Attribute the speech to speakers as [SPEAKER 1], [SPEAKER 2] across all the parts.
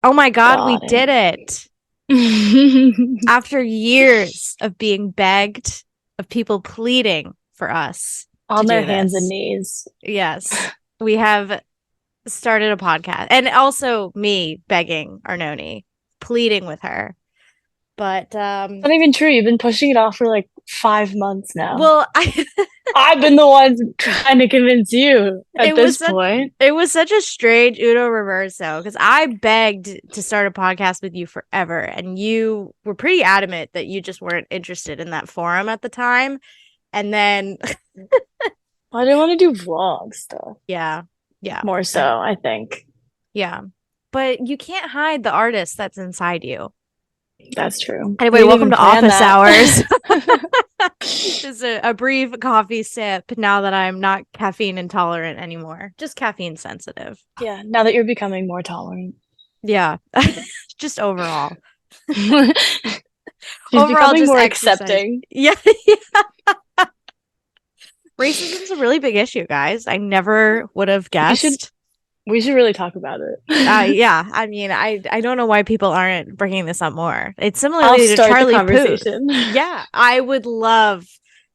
[SPEAKER 1] Oh my God, we
[SPEAKER 2] Got
[SPEAKER 1] did it.
[SPEAKER 2] it.
[SPEAKER 1] After years of being begged, of people pleading for us to
[SPEAKER 2] On their
[SPEAKER 1] do
[SPEAKER 2] hands and
[SPEAKER 1] this.
[SPEAKER 2] knees.
[SPEAKER 1] Yes, we have started a podcast. And also me begging Arnoni, pleading with her. But
[SPEAKER 2] Not even true. You've been pushing it off for like 5 months now.
[SPEAKER 1] well, I
[SPEAKER 2] I've been the one trying to convince you at
[SPEAKER 1] it was
[SPEAKER 2] this
[SPEAKER 1] such
[SPEAKER 2] point.
[SPEAKER 1] it was such a strange Uno reverso because I begged to start a podcast with you forever, and you were pretty adamant that you just weren't interested in that forum at the time. And then,
[SPEAKER 2] I didn't want to do vlog stuff.
[SPEAKER 1] yeah, yeah,
[SPEAKER 2] More so, I think.
[SPEAKER 1] yeah. But you can't hide the artist that's inside you.
[SPEAKER 2] That's true. We
[SPEAKER 1] Anyway,
[SPEAKER 2] didn't
[SPEAKER 1] welcome
[SPEAKER 2] even
[SPEAKER 1] to
[SPEAKER 2] plan
[SPEAKER 1] Office
[SPEAKER 2] that.
[SPEAKER 1] Hours. Just a brief coffee sip now that I'm not caffeine intolerant anymore. Just caffeine sensitive.
[SPEAKER 2] Yeah, now that you're becoming more tolerant.
[SPEAKER 1] Yeah. Just overall.
[SPEAKER 2] She's
[SPEAKER 1] Overall,
[SPEAKER 2] becoming
[SPEAKER 1] just
[SPEAKER 2] more
[SPEAKER 1] exercise.
[SPEAKER 2] accepting.
[SPEAKER 1] Yeah. Racism is a really big issue, guys. I never would have
[SPEAKER 2] We should
[SPEAKER 1] guessed.
[SPEAKER 2] we should really talk about it.
[SPEAKER 1] Yeah. I mean, I don't know why people aren't bringing this up more. It's
[SPEAKER 2] I'll
[SPEAKER 1] similarly to
[SPEAKER 2] start the
[SPEAKER 1] Charlie Puth.
[SPEAKER 2] conversation.
[SPEAKER 1] Yeah. I would love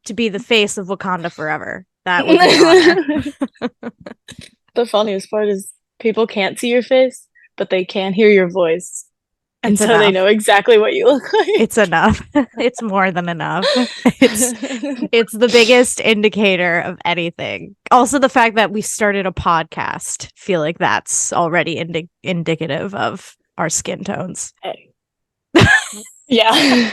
[SPEAKER 1] to be the face of Wakanda forever. That would be an honor.
[SPEAKER 2] The funniest part is people can't see your face, but they can hear your voice. And
[SPEAKER 1] It's
[SPEAKER 2] so they
[SPEAKER 1] enough.
[SPEAKER 2] know exactly what you look like.
[SPEAKER 1] It's enough. It's more than enough. It's the biggest indicator of anything. Also, the fact that we started a podcast, feel like that's already indicative of our skin tones.
[SPEAKER 2] Hey. Yeah.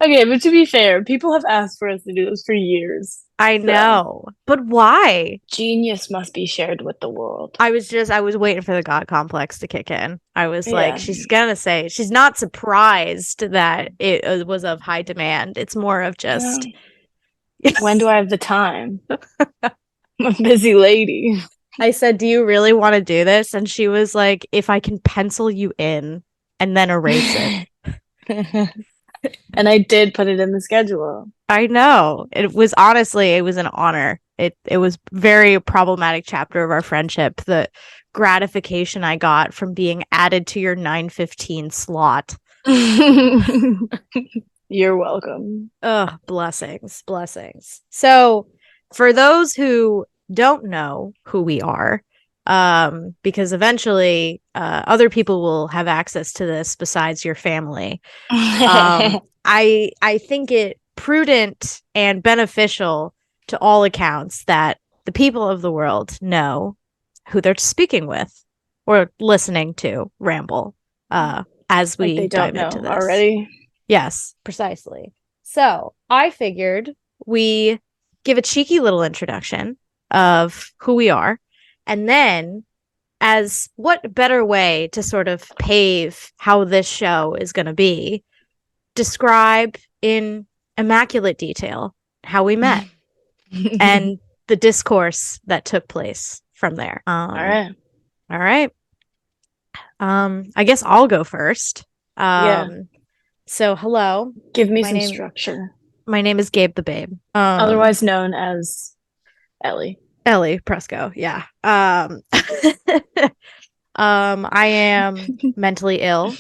[SPEAKER 2] Okay, but to be fair, people have asked for us to do this for years.
[SPEAKER 1] I
[SPEAKER 2] So
[SPEAKER 1] know, but why?
[SPEAKER 2] genius must be shared with the world.
[SPEAKER 1] I was waiting for the God complex to kick in. I was like,
[SPEAKER 2] Yeah.
[SPEAKER 1] she's gonna say she's not surprised that it was of high demand. It's more of
[SPEAKER 2] Yeah.
[SPEAKER 1] just
[SPEAKER 2] When do I have the time? I'm a busy lady.
[SPEAKER 1] I said, "Do you really want to do this?" And she was like, "If I can pencil you in and then erase it."
[SPEAKER 2] And I did put it in the schedule.
[SPEAKER 1] I know. It was an honor. It was very problematic chapter of our friendship. The gratification I got from being added to your 9:15 slot.
[SPEAKER 2] You're welcome.
[SPEAKER 1] Ugh, blessings, blessings. So, for those who don't know who we are, because eventually other people will have access to this besides your family. I think it prudent and beneficial to all accounts that the people of the world know who they're speaking with or listening to ramble as
[SPEAKER 2] Like
[SPEAKER 1] we
[SPEAKER 2] they don't
[SPEAKER 1] dive into
[SPEAKER 2] know
[SPEAKER 1] this.
[SPEAKER 2] already.
[SPEAKER 1] Yes, precisely. So I figured we give a cheeky little introduction of who we are, and then as what better way to sort of pave how this show is going to be, describe in immaculate detail how we met and the discourse that took place from there.
[SPEAKER 2] All right.
[SPEAKER 1] All right. I guess I'll go first.
[SPEAKER 2] Yeah.
[SPEAKER 1] So hello.
[SPEAKER 2] Give me
[SPEAKER 1] My
[SPEAKER 2] some
[SPEAKER 1] name-
[SPEAKER 2] structure.
[SPEAKER 1] My name is Gabe the Babe.
[SPEAKER 2] Otherwise known as Ellie.
[SPEAKER 1] Ellieprusko, yeah. I am mentally ill.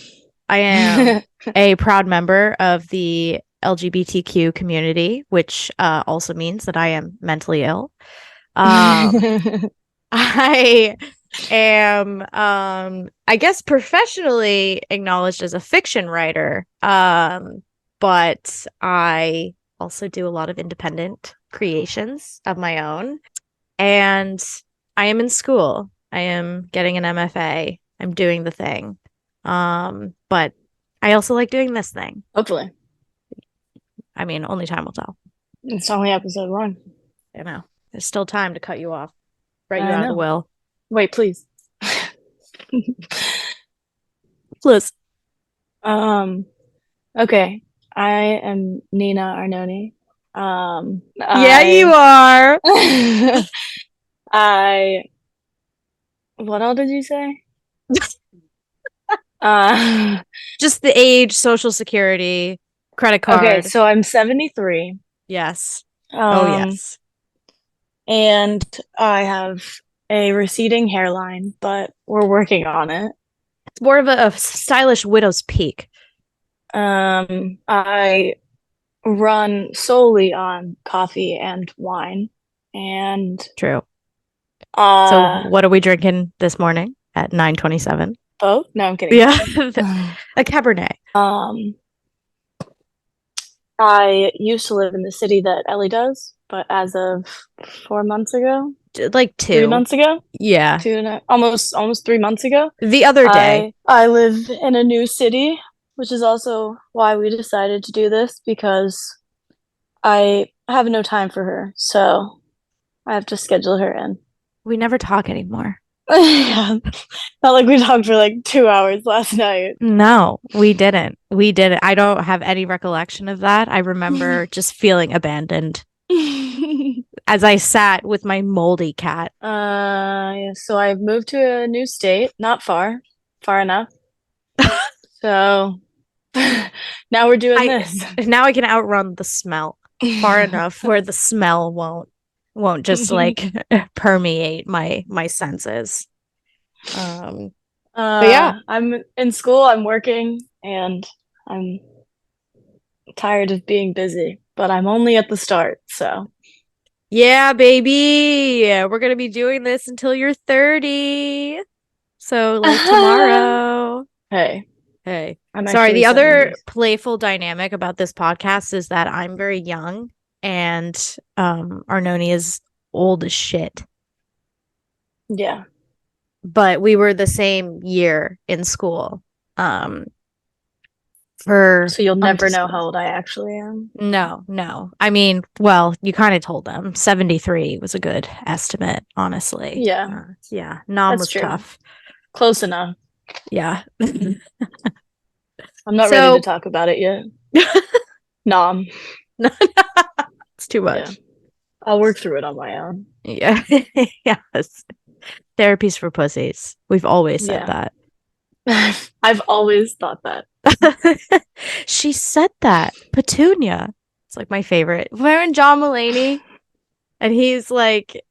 [SPEAKER 1] I am a proud member of the LGBTQ community, which also means that I am mentally ill. I am, I guess, professionally acknowledged as a fiction writer, but I also do a lot of independent creations of my own. And I am in school. I am getting an MFA. I'm doing the thing. But I also like doing this thing.
[SPEAKER 2] Hopefully.
[SPEAKER 1] I mean, only time will tell.
[SPEAKER 2] It's only episode 1.
[SPEAKER 1] You know, there's still time to cut you off. Write you
[SPEAKER 2] I
[SPEAKER 1] out of the
[SPEAKER 2] know.
[SPEAKER 1] will.
[SPEAKER 2] Wait, please.
[SPEAKER 1] Please.
[SPEAKER 2] Okay. I am Nina Arnoni.
[SPEAKER 1] Yeah, you are.
[SPEAKER 2] What all did you say?
[SPEAKER 1] Just the age, social security, credit card.
[SPEAKER 2] Okay, so I'm 73.
[SPEAKER 1] Yes. Oh, yes.
[SPEAKER 2] And I have a receding hairline, but we're working on it.
[SPEAKER 1] It's more of a stylish widow's peak.
[SPEAKER 2] I run solely on coffee and wine. And
[SPEAKER 1] True. So
[SPEAKER 2] uh
[SPEAKER 1] what are we drinking this morning at 9:27?
[SPEAKER 2] both? No, I'm kidding.
[SPEAKER 1] Yeah, a Cabernet.
[SPEAKER 2] Um, I used to live in the city that Ellie does, but as of 4 months ago,
[SPEAKER 1] Like
[SPEAKER 2] 3
[SPEAKER 1] two.
[SPEAKER 2] months ago,
[SPEAKER 1] Yeah.
[SPEAKER 2] almost 3 months ago,
[SPEAKER 1] The other day.
[SPEAKER 2] I live in a new city, which is also why we decided to do this because I have no time for her, so I have to schedule her in.
[SPEAKER 1] We never talk anymore.
[SPEAKER 2] Yeah, not like we talked for like 2 hours last night.
[SPEAKER 1] No, we didn't. We didn't. I don't have any recollection of that. I remember just feeling abandoned as I sat with my moldy cat.
[SPEAKER 2] Yeah, so I've moved to a new state, not far enough. So now we're doing
[SPEAKER 1] I
[SPEAKER 2] this.
[SPEAKER 1] now I can outrun the smell far enough where the smell won't just like permeate my senses. But yeah,
[SPEAKER 2] I'm in school, I'm working, and I'm tired of being busy, but I'm only at the start, so
[SPEAKER 1] yeah, baby. We're gonna be doing this until you're 30. So like tomorrow.
[SPEAKER 2] hey,
[SPEAKER 1] Hey.
[SPEAKER 2] I'm
[SPEAKER 1] Sorry,
[SPEAKER 2] actually
[SPEAKER 1] the other
[SPEAKER 2] 70.
[SPEAKER 1] playful dynamic about this podcast is that I'm very young and Arnoni is old as shit.
[SPEAKER 2] Yeah.
[SPEAKER 1] But we were the same year in school. For
[SPEAKER 2] So you'll never know how
[SPEAKER 1] undisclosed.
[SPEAKER 2] old I actually am.
[SPEAKER 1] No, no. I mean, well, you kind of told them 73 was a good estimate, honestly.
[SPEAKER 2] Yeah,
[SPEAKER 1] Yeah, Nom
[SPEAKER 2] that's
[SPEAKER 1] was
[SPEAKER 2] true.
[SPEAKER 1] tough.
[SPEAKER 2] Close enough.
[SPEAKER 1] Yeah.
[SPEAKER 2] I'm not ready to
[SPEAKER 1] So
[SPEAKER 2] talk about it yet. Nom.
[SPEAKER 1] it's too
[SPEAKER 2] Yeah.
[SPEAKER 1] much.
[SPEAKER 2] I'll work through it on my own.
[SPEAKER 1] Yeah. Yes. Therapy's for pussies. We've always said
[SPEAKER 2] Yeah.
[SPEAKER 1] that.
[SPEAKER 2] I've always thought that.
[SPEAKER 1] She said that. Petunia. It's like my favorite. We're in John Mulaney and he's like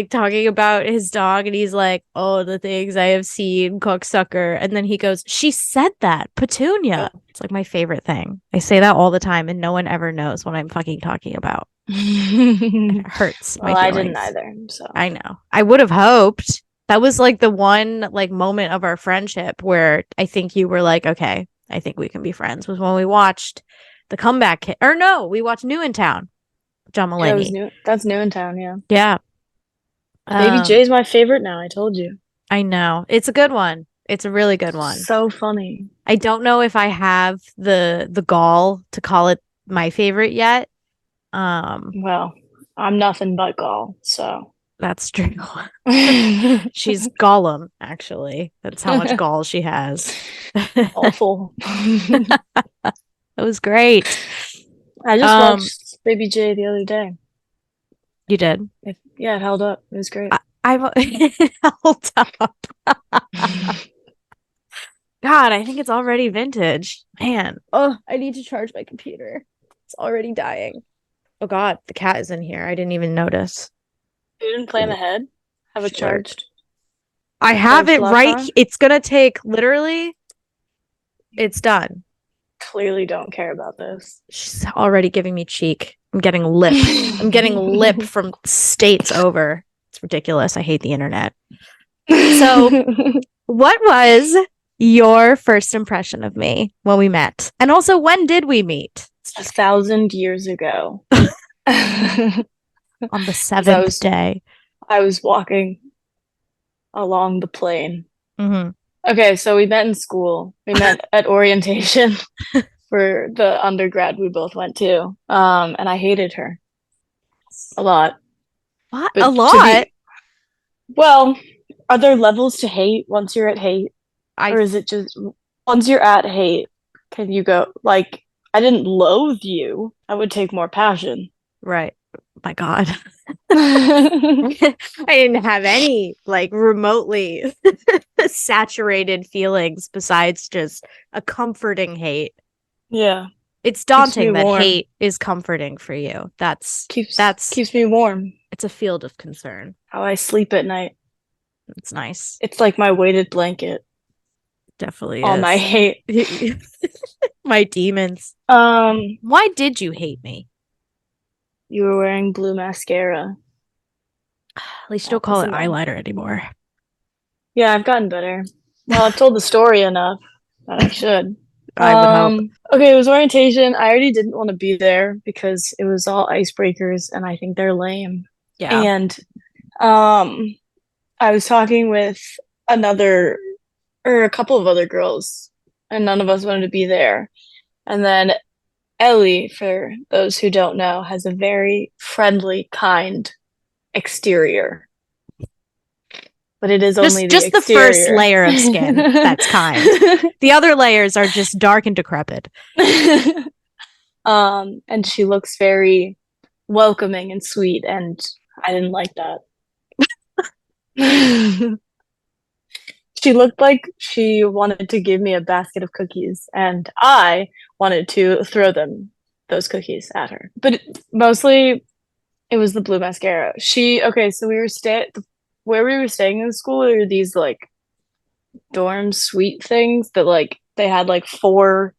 [SPEAKER 1] talking about his dog and he's like, oh, the things I have seen, cocksucker. And then he goes, she said that. Petunia.
[SPEAKER 2] Oh.
[SPEAKER 1] It's like my favorite thing. I say that all the time and no one ever knows what I'm fucking talking about. It hurts my
[SPEAKER 2] Well, I didn't
[SPEAKER 1] feelings.
[SPEAKER 2] either, so.
[SPEAKER 1] I know. I would have hoped. That was like the one like moment of our friendship where I think you were like, okay, I think we can be friends, was when we watched the comeback or no, we watched New in Town, John
[SPEAKER 2] Yeah, it was
[SPEAKER 1] Mulaney.
[SPEAKER 2] new. That's new in town, yeah.
[SPEAKER 1] Yeah.
[SPEAKER 2] Baby J's my favorite now, I told you.
[SPEAKER 1] I know. It's a good one. It's a really good one.
[SPEAKER 2] So funny.
[SPEAKER 1] I don't know if I have the gall to call it my favorite yet.
[SPEAKER 2] Well, I'm nothing but gall, so.
[SPEAKER 1] That's true. She's Gollum, actually. That's how much gall she has.
[SPEAKER 2] Awful.
[SPEAKER 1] That was great.
[SPEAKER 2] I just watched Baby J the other day.
[SPEAKER 1] You did?
[SPEAKER 2] Yeah, it held up. It was great.
[SPEAKER 1] I've held up. God, I think it's already vintage. Man. Oh, I need to charge my computer. It's already dying. Oh God, the cat is in here. I didn't even notice.
[SPEAKER 2] You didn't plan ahead? Have it
[SPEAKER 1] Sure.
[SPEAKER 2] charged?
[SPEAKER 1] I have it right.
[SPEAKER 2] Time?
[SPEAKER 1] It's gonna take literally. It's done.
[SPEAKER 2] Clearly don't care about this.
[SPEAKER 1] She's already giving me cheek. I'm getting lip. I'm getting lip from states over. It's ridiculous. I hate the internet. So, what was your first impression of me when we met? And also, when did we meet?
[SPEAKER 2] 1,000 years ago.
[SPEAKER 1] On the seventh day.
[SPEAKER 2] I was walking along the plane.
[SPEAKER 1] Mm-hmm.
[SPEAKER 2] Okay, so we met in school. We met at orientation for the undergrad we both went to. And I hated her a lot.
[SPEAKER 1] What?
[SPEAKER 2] But
[SPEAKER 1] a lot?
[SPEAKER 2] Well, are there levels to hate once you're at hate? Or is it just once you're at hate, can you go like I didn't loathe you. I would take more passion.
[SPEAKER 1] Right. My God. I didn't have any like remotely saturated feelings besides just a comforting hate.
[SPEAKER 2] Yeah.
[SPEAKER 1] It's daunting that hate is comforting for you. Keeps
[SPEAKER 2] me warm.
[SPEAKER 1] It's a field of concern.
[SPEAKER 2] How I sleep at night.
[SPEAKER 1] It's nice.
[SPEAKER 2] It's like my weighted blanket.
[SPEAKER 1] Definitely
[SPEAKER 2] all
[SPEAKER 1] is.
[SPEAKER 2] my hate.
[SPEAKER 1] My demons. Why did you hate me?
[SPEAKER 2] You were wearing blue mascara.
[SPEAKER 1] At least you don't call it eyeliner anymore.
[SPEAKER 2] Yeah, I've gotten better. Well, I've told the story enough that I should.
[SPEAKER 1] I would hope.
[SPEAKER 2] Okay, it was orientation. I already didn't want to be there because it was all icebreakers and I think they're lame.
[SPEAKER 1] Yeah.
[SPEAKER 2] And I was talking with another or a couple of other girls and none of us wanted to be there. And then Ellie, for those who don't know, has a very friendly, kind exterior. But it is only
[SPEAKER 1] just the first layer of skin that's kind. The other layers are just dark and decrepit.
[SPEAKER 2] And she looks very welcoming and sweet, and I didn't like that. She looked like she wanted to give me a basket of cookies, and I wanted to throw those cookies at her. But mostly it was the blue mascara. So we were where we were staying in school, there were these like dorm suite things that like they had like 4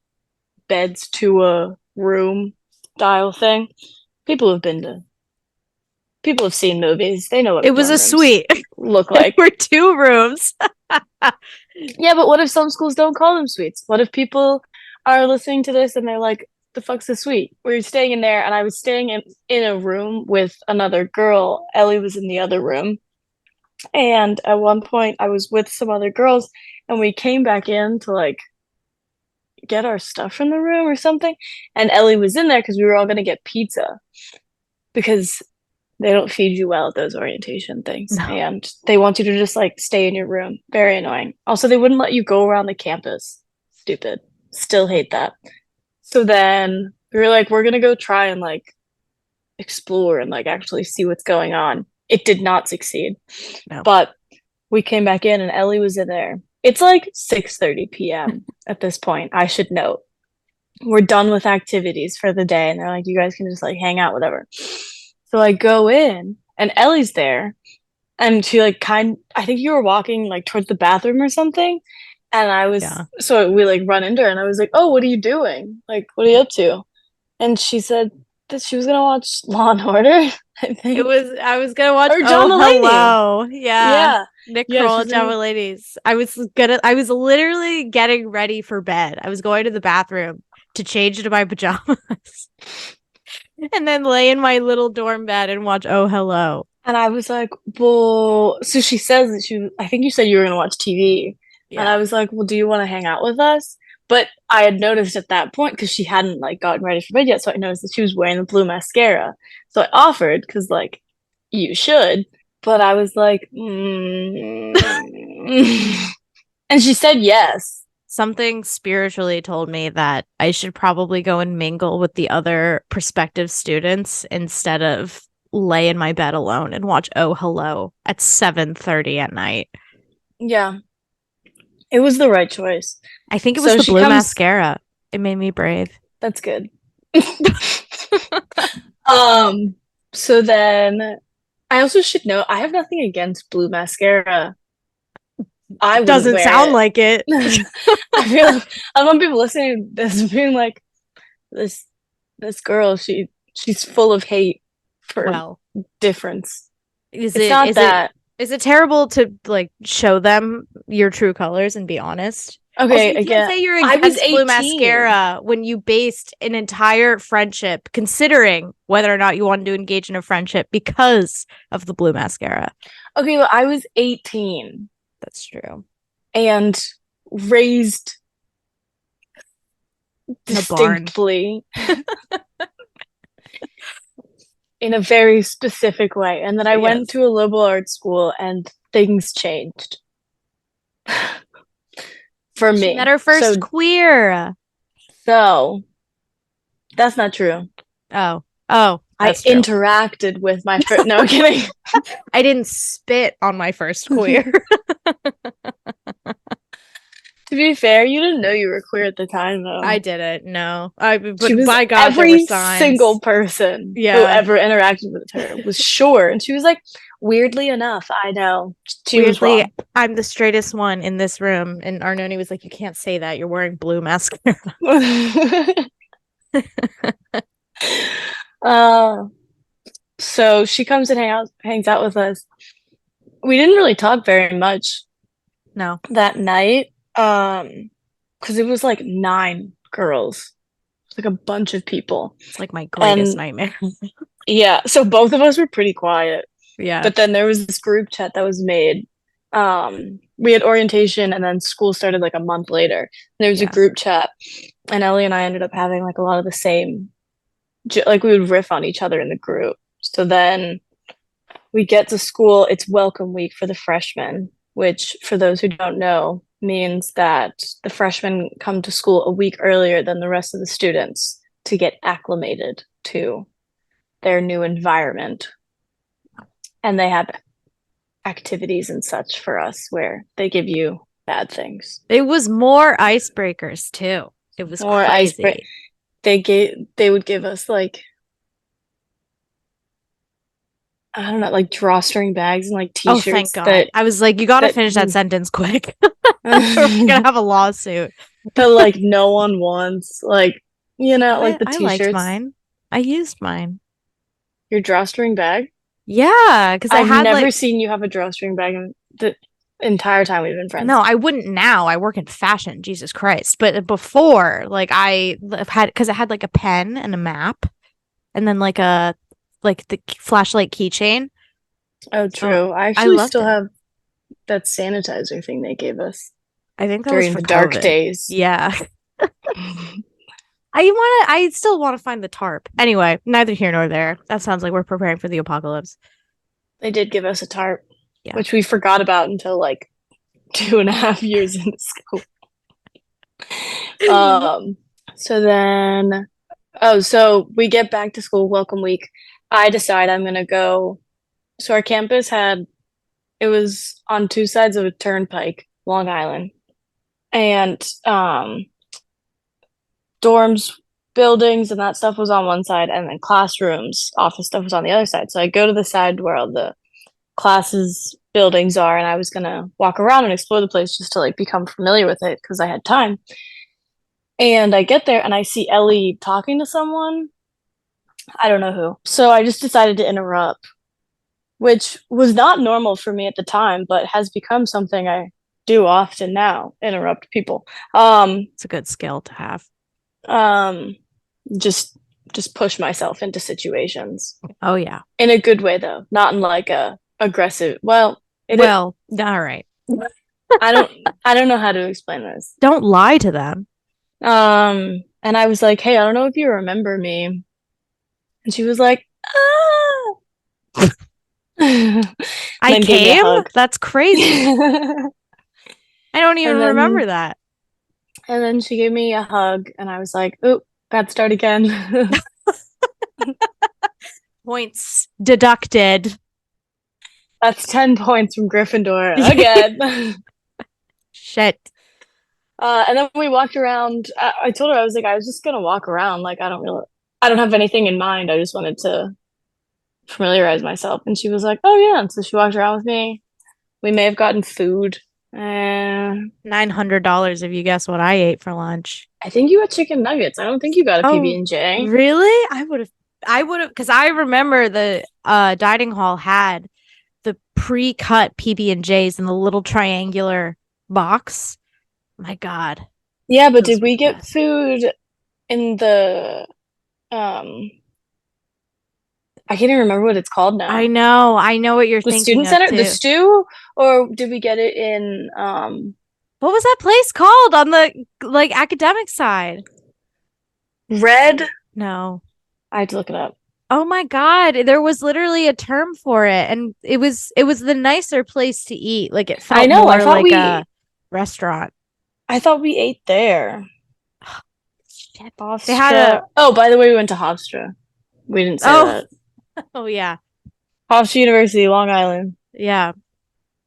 [SPEAKER 2] beds to a room style thing. People have seen movies. They know what
[SPEAKER 1] it was a suite
[SPEAKER 2] look like.
[SPEAKER 1] There were 2 rooms.
[SPEAKER 2] Yeah, but what if some schools don't call them suites? What if people are listening to this and they're like, the fuck's a suite? We were staying in there and I was staying in a room with another girl. Ellie was in the other room. And at one point I was with some other girls and we came back in to like get our stuff from the room or something. And Ellie was in there because we were all going to get pizza because they don't feed you well at those orientation things. No. And they want you to just like stay in your room. Very annoying. Also, they wouldn't let you go around the campus. Stupid. Still hate that. So then we were like, we're going to go try and like explore and like actually see what's going on. It did not succeed. No. But we came back in and Ellie was in there. It's like 6:30 p.m. at this point. I should note. We're done with activities for the day. And they're like, you guys can just like hang out, whatever. So I go in and Ellie's there. And she like I think you were walking like towards the bathroom or something. And I was, so we like run into her and I was like, oh, what are you doing? Like, what are you up to? And she said that she was going to watch Law and Order.
[SPEAKER 1] I was going to watch Hello. Yeah. Nick Kroll and Java Ladies. I was literally getting ready for bed. I was going to the bathroom to change into my pajamas and then lay in my little dorm bed and watch Oh Hello.
[SPEAKER 2] And I was like, well, so she says that I think you said you were going to watch TV. Yeah. And I was like, well, do you want to hang out with us? But I had noticed at that point, because she hadn't like gotten ready for bed yet, so I noticed that she was wearing the blue mascara. So I offered, because like, you should. But I was like, and she said yes.
[SPEAKER 1] Something spiritually told me that I should probably go and mingle with the other prospective students instead of lay in my bed alone and watch Oh Hello at 7:30 at night.
[SPEAKER 2] Yeah. It was the right choice.
[SPEAKER 1] I think it was the blue mascara. It made me brave.
[SPEAKER 2] That's good. So then I also should note I have nothing against blue mascara.
[SPEAKER 1] I doesn't sound like it.
[SPEAKER 2] I want people listening to this being like, this girl, she's full of hate for difference.
[SPEAKER 1] Is it terrible to like show them your true colors and be honest?
[SPEAKER 2] Okay,
[SPEAKER 1] also, you can't say you're against blue mascara when you based an entire friendship, considering whether or not you wanted to engage in a friendship because of the blue mascara.
[SPEAKER 2] Okay, well, I was 18.
[SPEAKER 1] That's true.
[SPEAKER 2] And raised distinctly in a very specific way. And then I went to a liberal arts school and things changed. For me.
[SPEAKER 1] She met her first queer.
[SPEAKER 2] So that's not true.
[SPEAKER 1] Oh.
[SPEAKER 2] I interacted with my first. No, I'm kidding.
[SPEAKER 1] I didn't spit on my first queer.
[SPEAKER 2] To be fair, you didn't know you were queer at the time, though.
[SPEAKER 1] I didn't know.
[SPEAKER 2] She
[SPEAKER 1] But
[SPEAKER 2] was
[SPEAKER 1] by God, there were
[SPEAKER 2] every
[SPEAKER 1] signs.
[SPEAKER 2] single person who
[SPEAKER 1] Yeah.
[SPEAKER 2] ever interacted with her was sure. And she was like, weirdly enough, I know. She was
[SPEAKER 1] Weirdly,
[SPEAKER 2] wrong.
[SPEAKER 1] I'm the straightest one in this room. And Arnone was like, you can't say that. You're wearing blue mascara.
[SPEAKER 2] uh, so she comes and hangs out with us. We didn't really talk very much
[SPEAKER 1] No.
[SPEAKER 2] that night. Because it was like 9 girls. Like a bunch of people.
[SPEAKER 1] It's like my greatest
[SPEAKER 2] And
[SPEAKER 1] nightmare.
[SPEAKER 2] yeah, so both of us were pretty quiet.
[SPEAKER 1] Yeah.
[SPEAKER 2] But then there was this group chat that was made. We had orientation and then school started like a month later. There was a
[SPEAKER 1] Yeah.
[SPEAKER 2] group chat, and Ellie and I ended up having like a lot of the same, like we would riff on each other in the group. So then we get to school, it's welcome week for the freshmen, which for those who don't know means that the freshmen come to school a week earlier than the rest of the students to get acclimated to their new environment. And they have activities and such for us where they give you bad things.
[SPEAKER 1] It was more icebreakers too. It was
[SPEAKER 2] More
[SPEAKER 1] crazy.
[SPEAKER 2] They would give us like, I don't know, like drawstring bags and like
[SPEAKER 1] Oh, thank
[SPEAKER 2] t-shirts
[SPEAKER 1] God. I was like, you got to
[SPEAKER 2] that
[SPEAKER 1] finish that sentence quick. Or we're gonna have a lawsuit.
[SPEAKER 2] that like no one wants, like, like the
[SPEAKER 1] I liked
[SPEAKER 2] t-shirts.
[SPEAKER 1] mine. I used mine.
[SPEAKER 2] Your drawstring bag?
[SPEAKER 1] Yeah, because I
[SPEAKER 2] I've
[SPEAKER 1] had
[SPEAKER 2] never
[SPEAKER 1] like
[SPEAKER 2] seen you have a drawstring bag in the entire time we've been friends.
[SPEAKER 1] no, I wouldn't now. I work in fashion, Jesus Christ. But before, like I had because I had like a pen and a map, and then like the flashlight keychain.
[SPEAKER 2] Oh,
[SPEAKER 1] So
[SPEAKER 2] true. I
[SPEAKER 1] I
[SPEAKER 2] actually
[SPEAKER 1] loved
[SPEAKER 2] still
[SPEAKER 1] it.
[SPEAKER 2] have that sanitizer thing they gave us
[SPEAKER 1] I think that was
[SPEAKER 2] during
[SPEAKER 1] for
[SPEAKER 2] the dark
[SPEAKER 1] COVID.
[SPEAKER 2] days.
[SPEAKER 1] Yeah. I still want to find the tarp. Anyway, neither here nor there. That sounds like we're preparing for the apocalypse.
[SPEAKER 2] They did give us a tarp,
[SPEAKER 1] Yeah.
[SPEAKER 2] which we forgot about until like 2.5 years into school. Um, so then, so we get back to school, welcome week. I decide I'm gonna go. So our campus it was on 2 sides of a turnpike, Long Island, and dorms, buildings, and that stuff was on one side, and then classrooms, office stuff was on the other side. So I go to the side where all the classes, buildings are, and I was gonna walk around and explore the place just to like become familiar with it because I had time. And I get there and I see Ellie talking to someone. I don't know who. So I just decided to interrupt, which was not normal for me at the time, but has become something I do often now, interrupt people.
[SPEAKER 1] It's a good skill to have.
[SPEAKER 2] Um, just push myself into situations.
[SPEAKER 1] Oh yeah.
[SPEAKER 2] In a good way though, not in like a aggressive. Well,
[SPEAKER 1] Well, all right.
[SPEAKER 2] I don't know how to explain this.
[SPEAKER 1] Don't lie to them.
[SPEAKER 2] And I was like, "Hey, I don't know if you remember me." And she was like, "Ah."
[SPEAKER 1] I
[SPEAKER 2] Then gave me a
[SPEAKER 1] came?
[SPEAKER 2] hug.
[SPEAKER 1] That's crazy. I don't even
[SPEAKER 2] And
[SPEAKER 1] remember
[SPEAKER 2] then
[SPEAKER 1] that.
[SPEAKER 2] and then she gave me a hug and I was like, "Oh, bad start again."
[SPEAKER 1] Points deducted.
[SPEAKER 2] That's 10 points from Gryffindor again.
[SPEAKER 1] Shit.
[SPEAKER 2] And then we walked around. I told her, I was like, I was just gonna walk around. Like, I don't have anything in mind. I just wanted to familiarize myself. And she was like, oh yeah. And so she walked around with me. We may have gotten food.
[SPEAKER 1] $900 if you guess what I ate for lunch.
[SPEAKER 2] I think you had chicken nuggets. I don't think you got a
[SPEAKER 1] Oh,
[SPEAKER 2] PB&J.
[SPEAKER 1] really? I would have, because I remember the dining hall had the pre-cut PB&Js in the little triangular box. My God.
[SPEAKER 2] Yeah, but
[SPEAKER 1] Those
[SPEAKER 2] did
[SPEAKER 1] were
[SPEAKER 2] we
[SPEAKER 1] the
[SPEAKER 2] get
[SPEAKER 1] best.
[SPEAKER 2] food in the I can't even remember what it's called now.
[SPEAKER 1] I know what you're
[SPEAKER 2] The
[SPEAKER 1] thinking
[SPEAKER 2] student
[SPEAKER 1] of
[SPEAKER 2] center, the
[SPEAKER 1] too.
[SPEAKER 2] stew, or did we get it in
[SPEAKER 1] What was that place called on the like academic side?
[SPEAKER 2] red?
[SPEAKER 1] No.
[SPEAKER 2] I had to look it up.
[SPEAKER 1] Oh my God, there was literally a term for it, and it was the nicer place to eat. Like it
[SPEAKER 2] I
[SPEAKER 1] felt
[SPEAKER 2] know.
[SPEAKER 1] more like a restaurant.
[SPEAKER 2] I thought we ate there.
[SPEAKER 1] Shit. They had a
[SPEAKER 2] Hofstra. Oh, by the way, we went to Hofstra. We didn't say
[SPEAKER 1] oh
[SPEAKER 2] that.
[SPEAKER 1] oh yeah.
[SPEAKER 2] Hofstra University, Long Island.
[SPEAKER 1] Yeah.